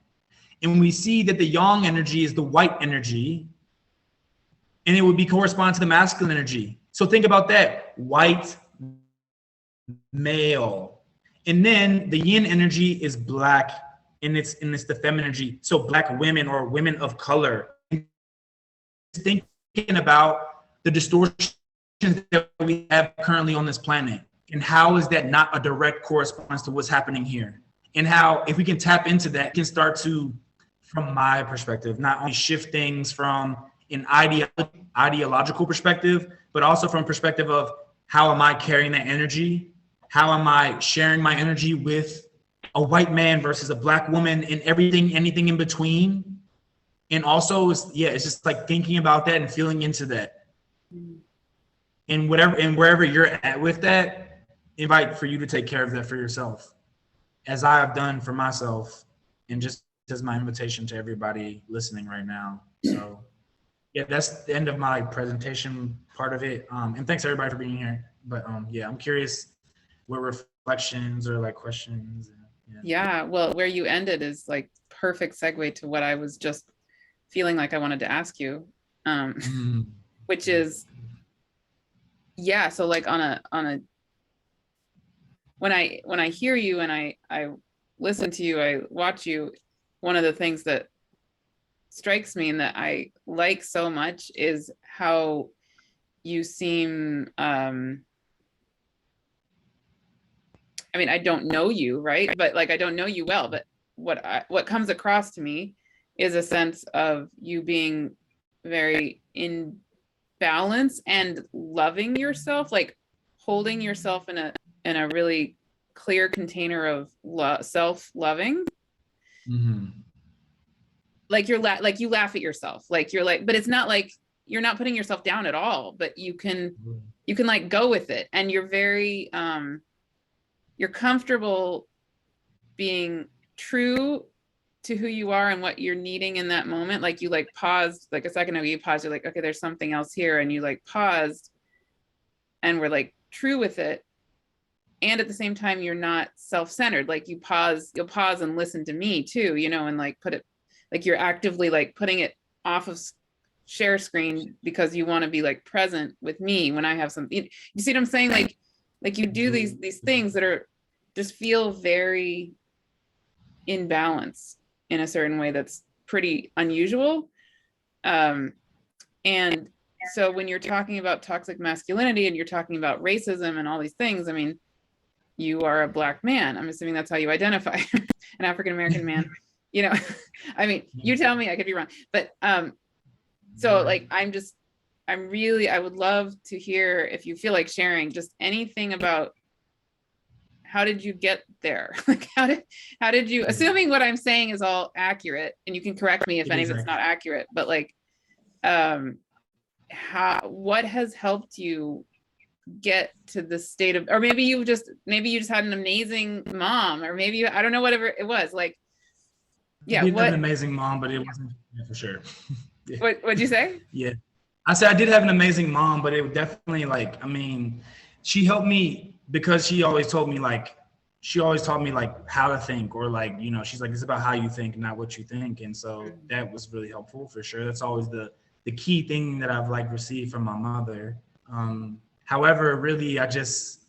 And we see that the yang energy is the white energy, and it would be correspond to the masculine energy. So think about that, white male. And then the yin energy is black, and it's the feminine energy. So black women or women of color. Thinking about the distortions that we have currently on this planet, and how is that not a direct correspondence to what's happening here? And how, if we can tap into that, can start to, from my perspective, not only shift things from an ideological perspective, but also from perspective of how am I carrying that energy? How am I sharing my energy with a white man versus a black woman, and everything, anything in between? And also, it's just like thinking about that and feeling into that. And wherever you're at with that, invite for you to take care of that for yourself, as I have done for myself, and just as my invitation to everybody listening right now. So yeah, that's the end of my presentation part of it. And thanks everybody for being here. But yeah, I'm curious what reflections or like questions. Yeah, well, where you ended is like perfect segue to what I was just feeling like I wanted to ask you, which is, yeah, so like on a when I hear you and I listen to you, I watch you, one of the things that strikes me and that I like so much is how you seem, I mean, I don't know you, right? But like, I don't know you well, but what comes across to me is a sense of you being very in balance and loving yourself, like holding yourself in a really clear container of self-loving. Like like you laugh at yourself, like you're like, but it's not like you're not putting yourself down at all, but you can like go with it, and you're very you're comfortable being true to who you are and what you're needing in that moment. Like you like paused, like a second ago you paused, you're like, okay, there's something else here, and you like paused and we're like true with it. And at the same time, you're not self-centered. Like you'll pause and listen to me too, you know, and like put it, like you're actively like putting it off of share screen because you want to be like present with me when I have something. You see what I'm saying? Like you do these things that are just feel very in balance in a certain way that's pretty unusual. And so when you're talking about toxic masculinity and you're talking about racism and all these things, I mean, you are a Black man. I'm assuming that's how you identify, an African-American man, you know. I mean, you tell me, I could be wrong. But so like, I would love to hear, if you feel like sharing, just anything about how did you get there? Like how did you, assuming what I'm saying is all accurate, and you can correct me if any of it's not accurate, but like what has helped you get to the state of, or maybe you just had an amazing mom, or maybe I don't know, whatever it was, like, yeah, I did have an amazing mom, but it wasn't for sure. Yeah. What'd you say? Yeah, I said I did have an amazing mom, but it definitely, like, I mean, she helped me because she always taught me like how to think, or like, you know, she's like, it's about how you think, not what you think. And so that was really helpful for sure. That's always the key thing that I've like received from my mother. However, really, I just,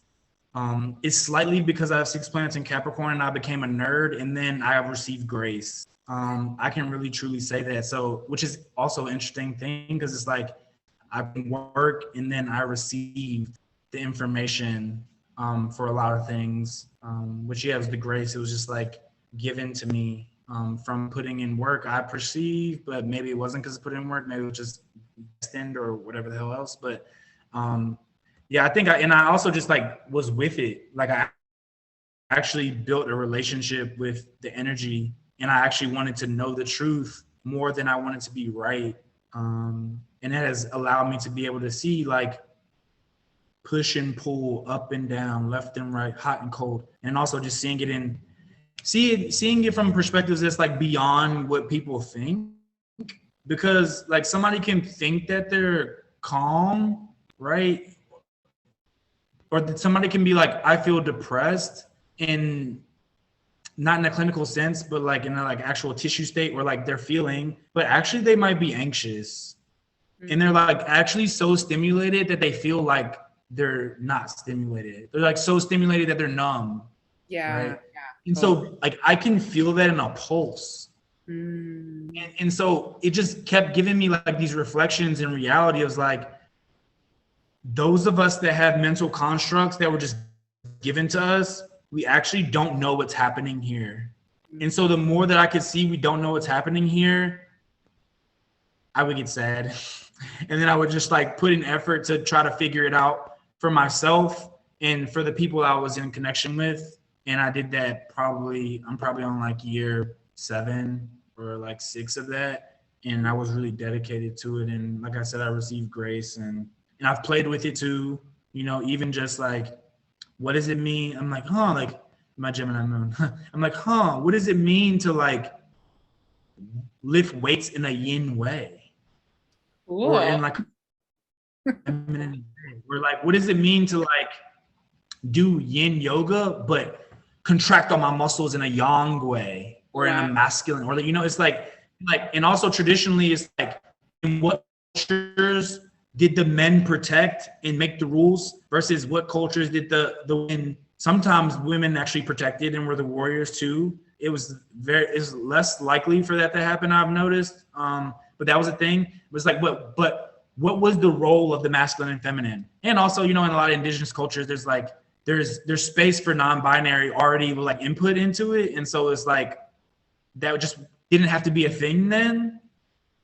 it's slightly because I have 6 planets in Capricorn and I became a nerd, and then I have received grace. I can really truly say that. So, which is also an interesting thing, because it's like I work and then I received the information for a lot of things, which, yeah, it was the grace. It was just like given to me from putting in work, I perceive, but maybe it wasn't because of putting in work, maybe it was just destined or whatever the hell else. But yeah, I think I also just like was with it. Like I actually built a relationship with the energy, and I actually wanted to know the truth more than I wanted to be right. And it has allowed me to be able to see like push and pull, up and down, left and right, hot and cold, and also just seeing it from perspectives that's like beyond what people think. Because like somebody can think that they're calm, right? Or that somebody can be like, I feel depressed, in not in a clinical sense, but like in a like actual tissue state, or like they're feeling, but actually they might be anxious. And they're like actually so stimulated that they feel like they're not stimulated. They're like so stimulated that they're numb. Yeah. Right? Yeah. And so like I can feel that in a pulse. And so it just kept giving me like these reflections in reality. It was like, those of us that have mental constructs that were just given to us, we actually don't know what's happening here. And so the more that I could see we don't know what's happening here, I would get sad. And then I would just like put in effort to try to figure it out for myself and for the people I was in connection with. And I did that I'm probably on like year 7 or like 6 of that. And I was really dedicated to it. And like I said, I received grace, and I've played with it too, you know, even just like, what does it mean? I'm like, like my Gemini moon. I'm like, what does it mean to like lift weights in a yin way? Ooh. Or in like, or like, what does it mean to like do yin yoga, but contract all my muscles in a yang way, or in a masculine, or like, you know, it's like, and also traditionally it's like, in what cultures did the men protect and make the rules versus what cultures did the women? Sometimes women actually protected and were the warriors too. It's less likely for that to happen, I've noticed. But that was a thing. It was like, but what was the role of the masculine and feminine? And also, you know, in a lot of indigenous cultures, there's space for non-binary already like input into it. And so it's like, that just didn't have to be a thing then.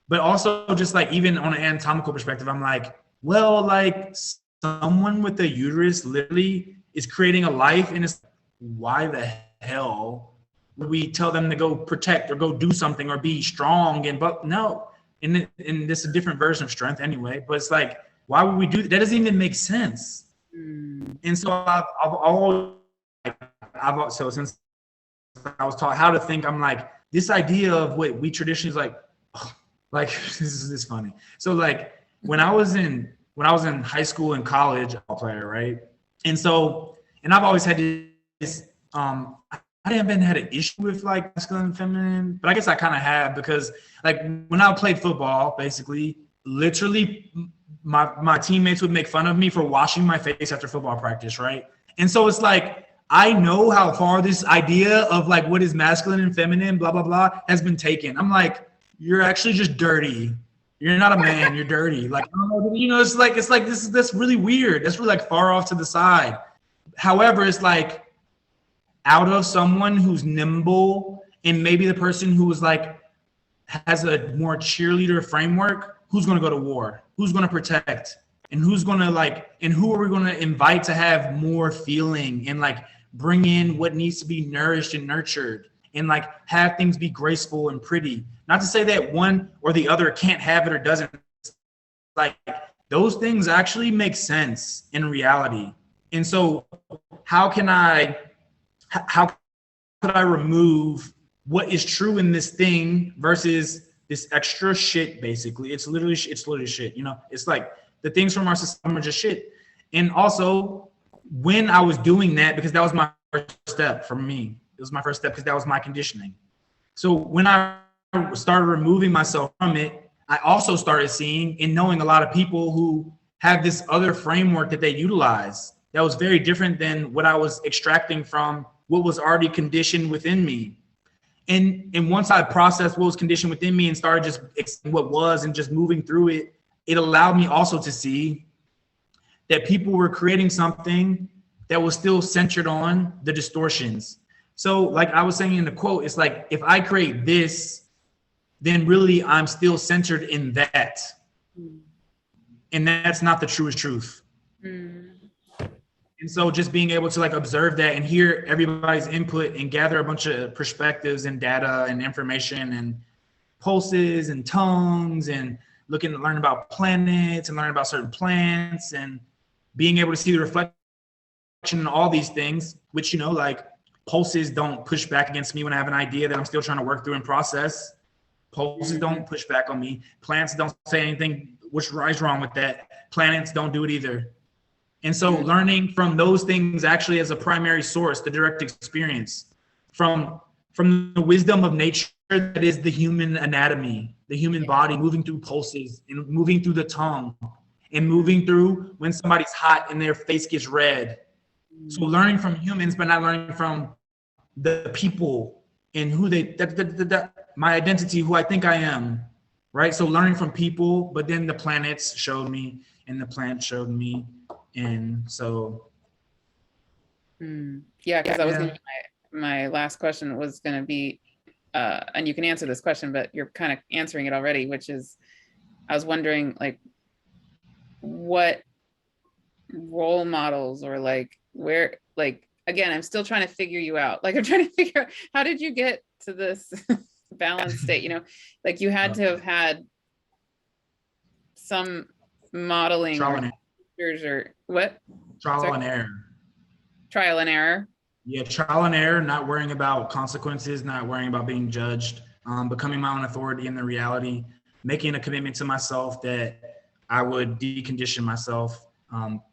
But also just like, even on an anatomical perspective, I'm like, well, like someone with a uterus literally is creating a life, and it's why the hell would we tell them to go protect or go do something or be strong? But no, and this is a different version of strength anyway, but it's like, why would we do that? That doesn't even make sense. And so so since I was taught how to think, I'm like, this idea of what we traditionally like this is funny. So like when I was in high school and college, ball player, right? And so, and I've always had this, I haven't had an issue with like masculine and feminine, but I guess I kind of have, because like when I played football, basically, literally my teammates would make fun of me for washing my face after football practice, right? And so it's like, I know how far this idea of like what is masculine and feminine, blah, blah, blah, has been taken. I'm like, you're actually just dirty. You're not a man, you're dirty. Like, you know, it's like that's really weird. That's really like far off to the side. However, it's like, out of someone who's nimble, and maybe the person who is like has a more cheerleader framework, who's going to go to war, who's going to protect, and who's going to like, and who are we going to invite to have more feeling and like bring in what needs to be nourished and nurtured, and like have things be graceful and pretty. Not to say that one or the other can't have it or doesn't. Like, those things actually make sense in reality. And so how could I remove what is true in this thing versus this extra shit? Basically, it's literally shit. You know, it's like the things from our system are just shit. And also, when I was doing that, because that was my first step for me, it was my first step because that was my conditioning. So when I started removing myself from it, I also started seeing and knowing a lot of people who have this other framework that they utilize that was very different than what I was extracting from what was already conditioned within me. And once I processed what was conditioned within me and started just what was and just moving through it, it allowed me also to see that people were creating something that was still centered on the distortions. So like I was saying in the quote, it's like, if I create this, then really I'm still centered in that. And that's not the truest truth. And so just being able to like observe that and hear everybody's input and gather a bunch of perspectives and data and information and pulses and tongues and looking to learn about planets and learn about certain plants and being able to see the reflection in all these things, which, you know, like pulses don't push back against me when I have an idea that I'm still trying to work through and process. Pulses don't push back on me. Plants don't say anything which is wrong with that. Planets don't do it either. And so learning from those things actually as a primary source, the direct experience from the wisdom of nature that is the human anatomy, the human body moving through pulses and moving through the tongue and moving through when somebody's hot and their face gets red. So learning from humans, but not learning from the people and who they, my identity, who I think I am, right? So learning from people, but then the planets showed me and the plants showed me. And so. Yeah, because that was gonna be my last question was going to be, and you can answer this question, but you're kind of answering it already, which is, I was wondering like what role models or like where, like, again, I'm still trying to figure you out. Like I'm trying to figure out, how did you get to this balanced state? You know, like you had to have had some modeling or what? Trial and error. Trial and error. Yeah, trial and error, not worrying about consequences, not worrying about being judged, becoming my own authority in the reality, making a commitment to myself that I would decondition myself.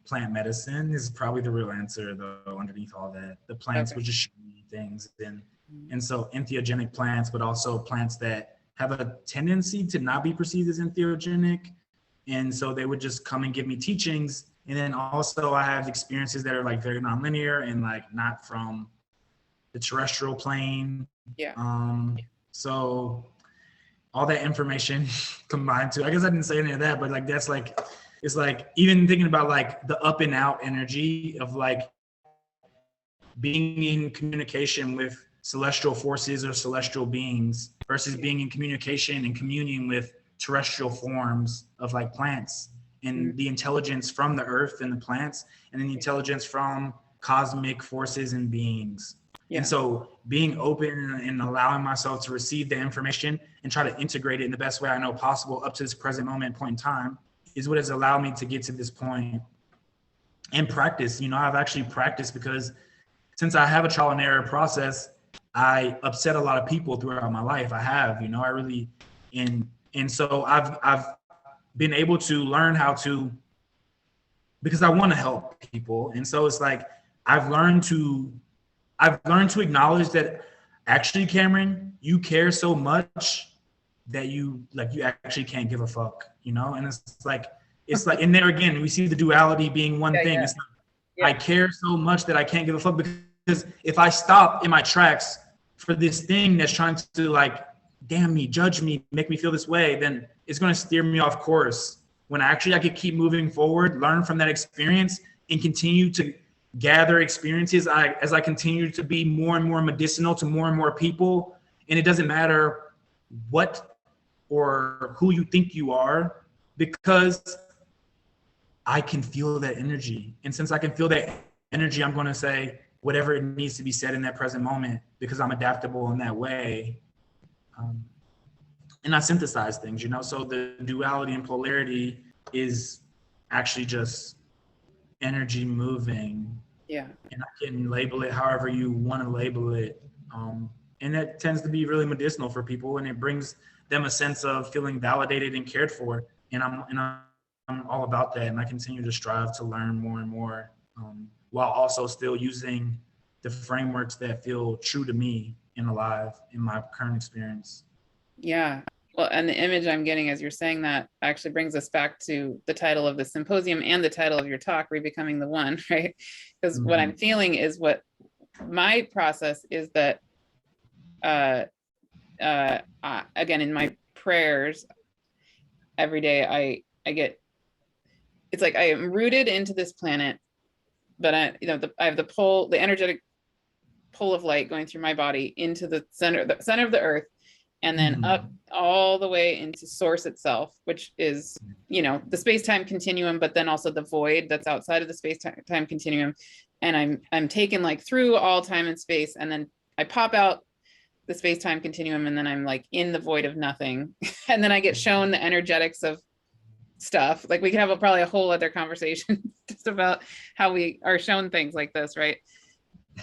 Plant medicine is probably the real answer, though, underneath all that. The plants would just show me things. And so entheogenic plants, but also plants that have a tendency to not be perceived as entheogenic. And so they would just come and give me teachings. And then also I have experiences that are like very nonlinear and like not from the terrestrial plane. So all that information combined to, I guess I didn't say any of that, but like that's like, it's like even thinking about like the up and out energy of like being in communication with celestial forces or celestial beings versus being in communication and communion with terrestrial forms of like plants and the intelligence from the earth and the plants and then the intelligence from cosmic forces and beings. And so being open and allowing myself to receive the information and try to integrate it in the best way I know possible up to this present moment point in time is what has allowed me to get to this point and practice. You know, I've actually practiced because since I have a trial and error process, I upset a lot of people throughout my life. I have, you know, I really, and so I've been able to learn how to, because I want to help people. And so it's like, I've learned to acknowledge that actually, Cameron, you care so much that you actually can't give a fuck, you know? And it's like, and there again, we see the duality being one thing. It's like, I care so much that I can't give a fuck, because if I stop in my tracks for this thing that's trying to like, damn me, judge me, make me feel this way, then it's going to steer me off course. When actually I could keep moving forward, learn from that experience and continue to gather experiences as I continue to be more and more medicinal to more and more people. And it doesn't matter what or who you think you are, because I can feel that energy. And since I can feel that energy, I'm going to say whatever it needs to be said in that present moment, because I'm adaptable in that way. And I synthesize things, you know? So the duality and polarity is actually just energy moving. And I can label it however you want to label it. And that tends to be really medicinal for people, and it brings them a sense of feeling validated and cared for. And I'm all about that. And I continue to strive to learn more and more, while also still using the frameworks that feel true to me and alive in my current experience. Yeah. Well, and the image I'm getting as you're saying that actually brings us back to the title of the symposium and the title of your talk, Rebecoming the One, right? Because what I'm feeling is, what my process is that, again, in my prayers every day, I get, it's like I am rooted into this planet, but I have the energetic pull of light going through my body into the center of the earth, and then up all the way into source itself, which is, you know, the space-time continuum, but then also the void that's outside of the space-time continuum. And I'm taken like through all time and space, and then I pop out the space-time continuum, and then I'm like in the void of nothing. And then I get shown the energetics of stuff. Like we could have probably a whole other conversation just about how we are shown things like this, right?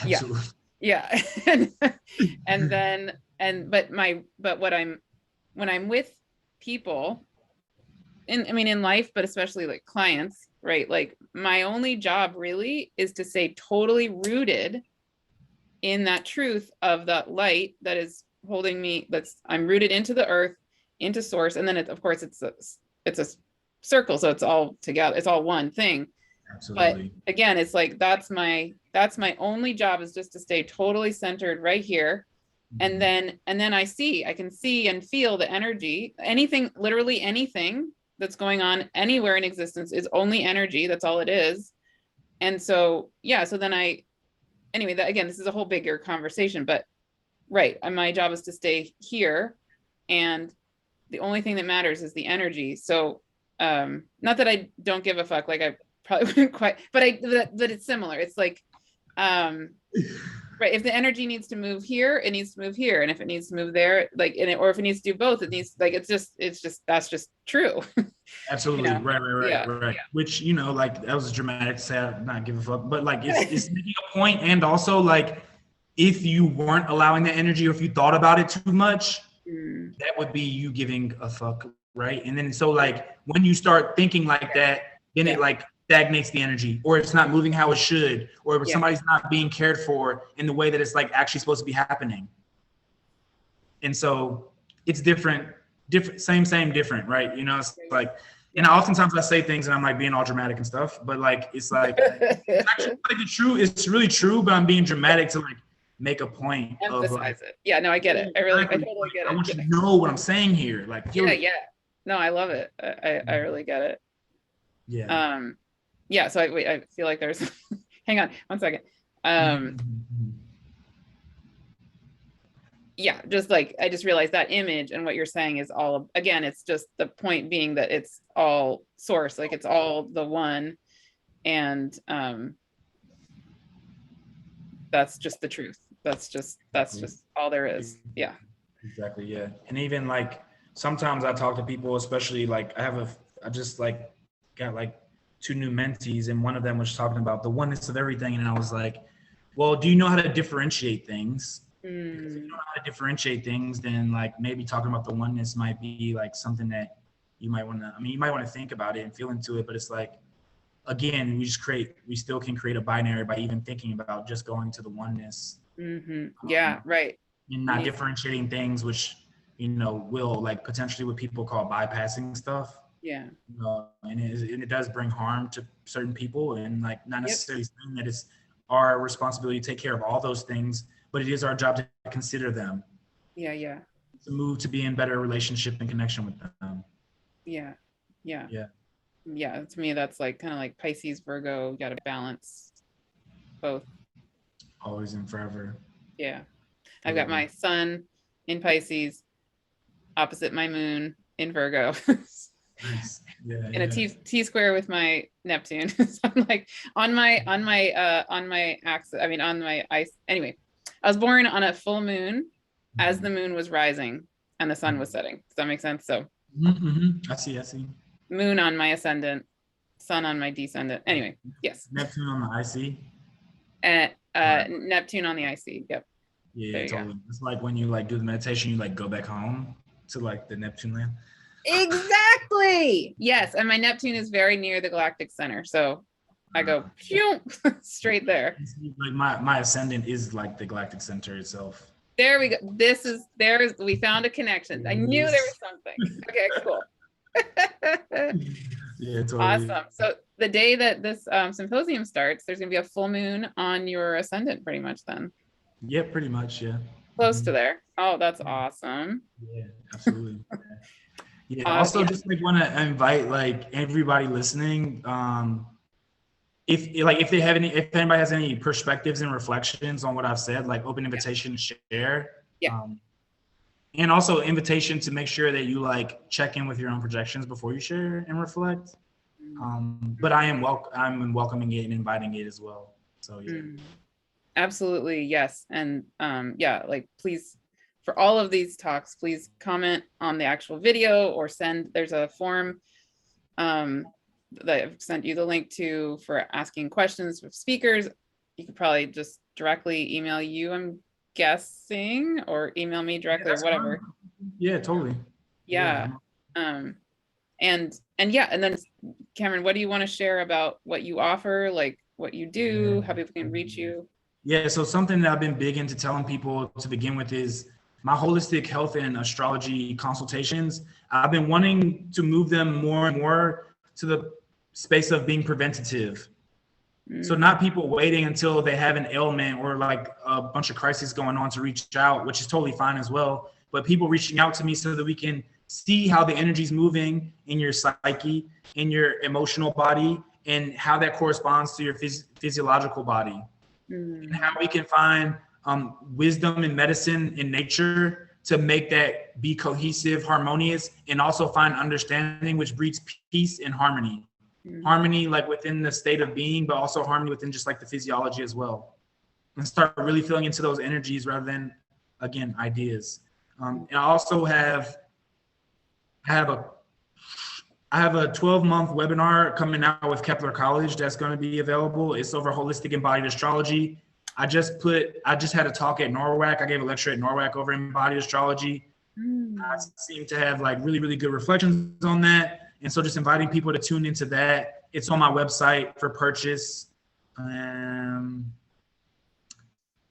Absolutely. Yeah. And then, when I'm with people in life, but especially like clients, right? Like my only job really is to stay totally rooted in that truth of that light that is holding me, I'm rooted into the earth, into source. And then of course it's a circle. So it's all together. It's all one thing. Absolutely. But again, it's like, that's my only job, is just to stay totally centered right here. And then I can see and feel the energy. Anything, literally anything that's going on anywhere in existence is only energy. That's all it is. And so, yeah, so then anyway, that, again, this is a whole bigger conversation, but right. And my job is to stay here. And the only thing that matters is the energy. So, not that I don't give a fuck, like I probably wouldn't quite, but it's similar. It's like, right, if the energy needs to move here, it needs to move here. And if it needs to move there, like, or if it needs to do both, it needs, like, it's just, that's just true. Absolutely. You know? Right. Yeah. Which, you know, like, that was dramatic to say I not give a fuck, but like, it's making a point. And also, like, if you weren't allowing that energy, or if you thought about it too much, that would be you giving a fuck, right? And then, so like, when you start thinking like that, then it like stagnates the energy, or it's not moving how it should, or if somebody's not being cared for in the way that it's like actually supposed to be happening. And so it's different, same, different, right? You know, it's like, and oftentimes I say things and I'm like being all dramatic and stuff, but like, it's like, it's actually like it's really true, but I'm being dramatic to like make a point. Emphasize of like, it. Yeah, no, I get it. I totally get it. I want you to know what I'm saying here. Like, yeah. No, I love it. I really get it. Yeah. Yeah, so I feel like there's, hang on one second. Yeah, just like, I just realized that image and what you're saying is all, again, it's just the point being that it's all source, like it's all the one. And that's just the truth. That's just all there is. Yeah. Exactly. Yeah. And even like, sometimes I talk to people, especially like I just like got like 2 new mentees, and one of them was talking about the oneness of everything. And I was like, well, do you know how to differentiate things? Because if you don't know how to differentiate things, then like maybe talking about the oneness might be like something that you might want to think about it and feel into it. But it's like, again, we still can create a binary by even thinking about just going to the oneness. Yeah, right. And not differentiating things, which, you know, will like potentially what people call bypassing stuff. Yeah. And it does bring harm to certain people, and like not necessarily saying that it's our responsibility to take care of all those things, but it is our job to consider them. Yeah. To move to be in better relationship and connection with them. Yeah. To me, that's like kind of like Pisces, Virgo. You got to balance both. Always and forever. Yeah. I've got my sun in Pisces, opposite my moon in Virgo. Nice. Yeah, in a T square with my Neptune. So I'm like on my axis, on my ice. Anyway, I was born on a full moon as the moon was rising and the sun was setting. Does that make sense? So I see. Moon on my ascendant, sun on my descendant. Anyway, yes. Neptune on the IC. Neptune on the IC. Yep. Yeah, totally. It's like when you like do the meditation, you like go back home to like the Neptune land. Exactly. Yes, and my Neptune is very near the galactic center, so I go straight there. Like my ascendant is like the galactic center itself. There we go. We found a connection. I knew there was something. Okay, cool. Yeah, totally. Awesome. So the day that this symposium starts, there's gonna be a full moon on your ascendant, pretty much then. Yeah, pretty much. Yeah. Close to there. Oh, that's awesome. Yeah, absolutely. Yeah. Also, just like want to invite like everybody listening. if anybody has any perspectives and reflections on what I've said, like open invitation to share. Yeah. And also invitation to make sure that you like check in with your own projections before you share and reflect. But I'm welcoming it and inviting it as well. So yeah. Absolutely, yes. And yeah, like please, for all of these talks, please comment on the actual video or there's a form that I've sent you the link to for asking questions with speakers. You could probably just directly email you, I'm guessing, or email me directly or whatever. Fine. Yeah, totally. Yeah. And yeah, and then Cameron, what do you want to share about what you offer, like what you do, how people can reach you? Yeah, so something that I've been big into telling people to begin with is my holistic health and astrology consultations. I've been wanting to move them more and more to the space of being preventative. So not people waiting until they have an ailment or like a bunch of crises going on to reach out, which is totally fine as well. But people reaching out to me so that we can see how the energy's moving in your psyche, in your emotional body, and how that corresponds to your physiological body. And how we can find wisdom in medicine, in nature, to make that be cohesive, harmonious, and also find understanding, which breeds peace and harmony. Harmony like within the state of being, but also harmony within just like the physiology as well. And start really feeling into those energies rather than, again, ideas. And I also have a 12-month webinar coming out with Kepler College that's going to be available. It's over holistic embodied astrology. I just had a talk at Norwalk. I gave a lecture at Norwalk over embodied astrology. I seem to have like really, really good reflections on that. And so just inviting people to tune into that. It's on my website for purchase.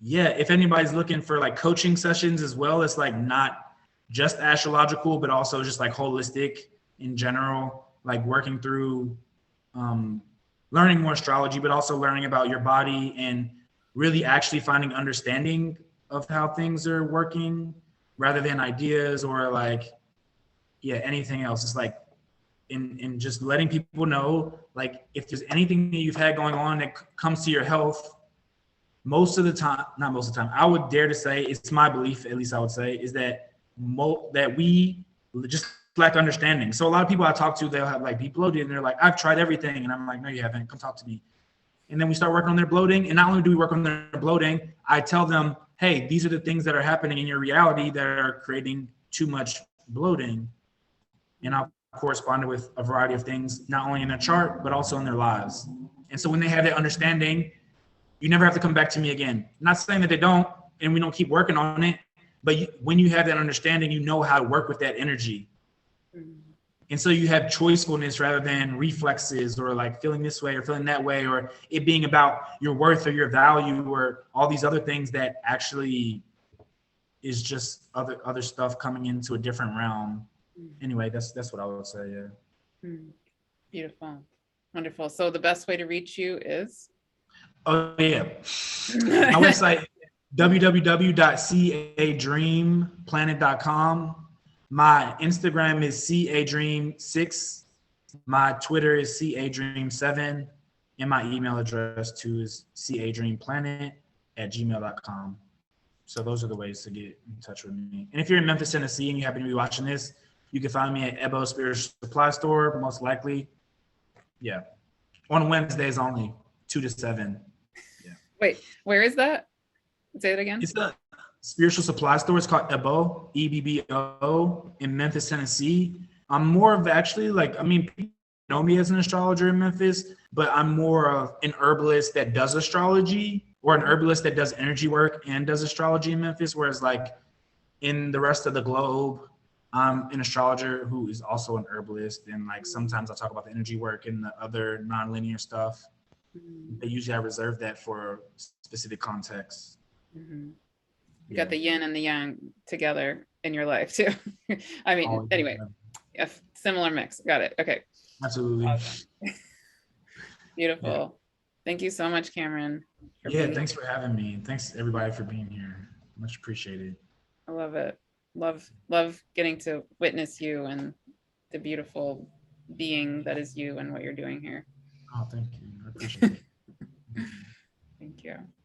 Yeah, if anybody's looking for like coaching sessions as well, it's like not just astrological, but also just like holistic in general, like working through learning more astrology, but also learning about your body and really actually finding understanding of how things are working rather than ideas or like, anything else. It's like in just letting people know, like if there's anything that you've had going on that comes to your health, not most of the time, I would dare to say, it's my belief, at least I would say, is that that we just lack understanding. So a lot of people I talk to, they'll have like be bloated and they're like, I've tried everything. And I'm like, no, you haven't. Come talk to me. And then we start working on their bloating. And not only do we work on their bloating, I tell them, hey, these are the things that are happening in your reality that are creating too much bloating. And I've corresponded with a variety of things, not only in their chart, but also in their lives. And so when they have that understanding, you never have to come back to me again. I'm not saying that they don't, and we don't keep working on it, but when you have that understanding, you know how to work with that energy. And so you have choicefulness rather than reflexes or like feeling this way or feeling that way, or it being about your worth or your value or all these other things that actually is just other stuff coming into a different realm. Anyway, that's what I would say. Yeah. Beautiful. Wonderful. So the best way to reach you is? Oh yeah. My website, www.cadreamplanet.com. My Instagram is cadream6. My Twitter is cadream7. And my email address too is cadreamplanet@gmail.com. So those are the ways to get in touch with me. And if you're in Memphis, Tennessee, and you happen to be watching this, you can find me at Ebo Spiritual Supply Store, most likely. Yeah. On Wednesdays only, 2 to 7. Yeah. Wait, where is that? Say it again. It's the spiritual supply store. It's called Ebo, EBBO, in Memphis, Tennessee. I'm more of actually people know me as an astrologer in Memphis, but I'm more of an herbalist that does astrology, or an herbalist that does energy work and does astrology in Memphis. Whereas like in the rest of the globe, I'm an astrologer who is also an herbalist. And like sometimes I talk about the energy work and the other nonlinear stuff. But usually I reserve that for specific contexts. You got the yin and the yang together in your life too. I mean, anyway, a similar mix. Got it. Okay. Absolutely. Awesome. Beautiful. Yeah. Thank you so much, Cameron. Thanks for having me. Thanks everybody for being here. Much appreciated. I love it. Love getting to witness you and the beautiful being that is you and what you're doing here. Oh, thank you. I appreciate it. you.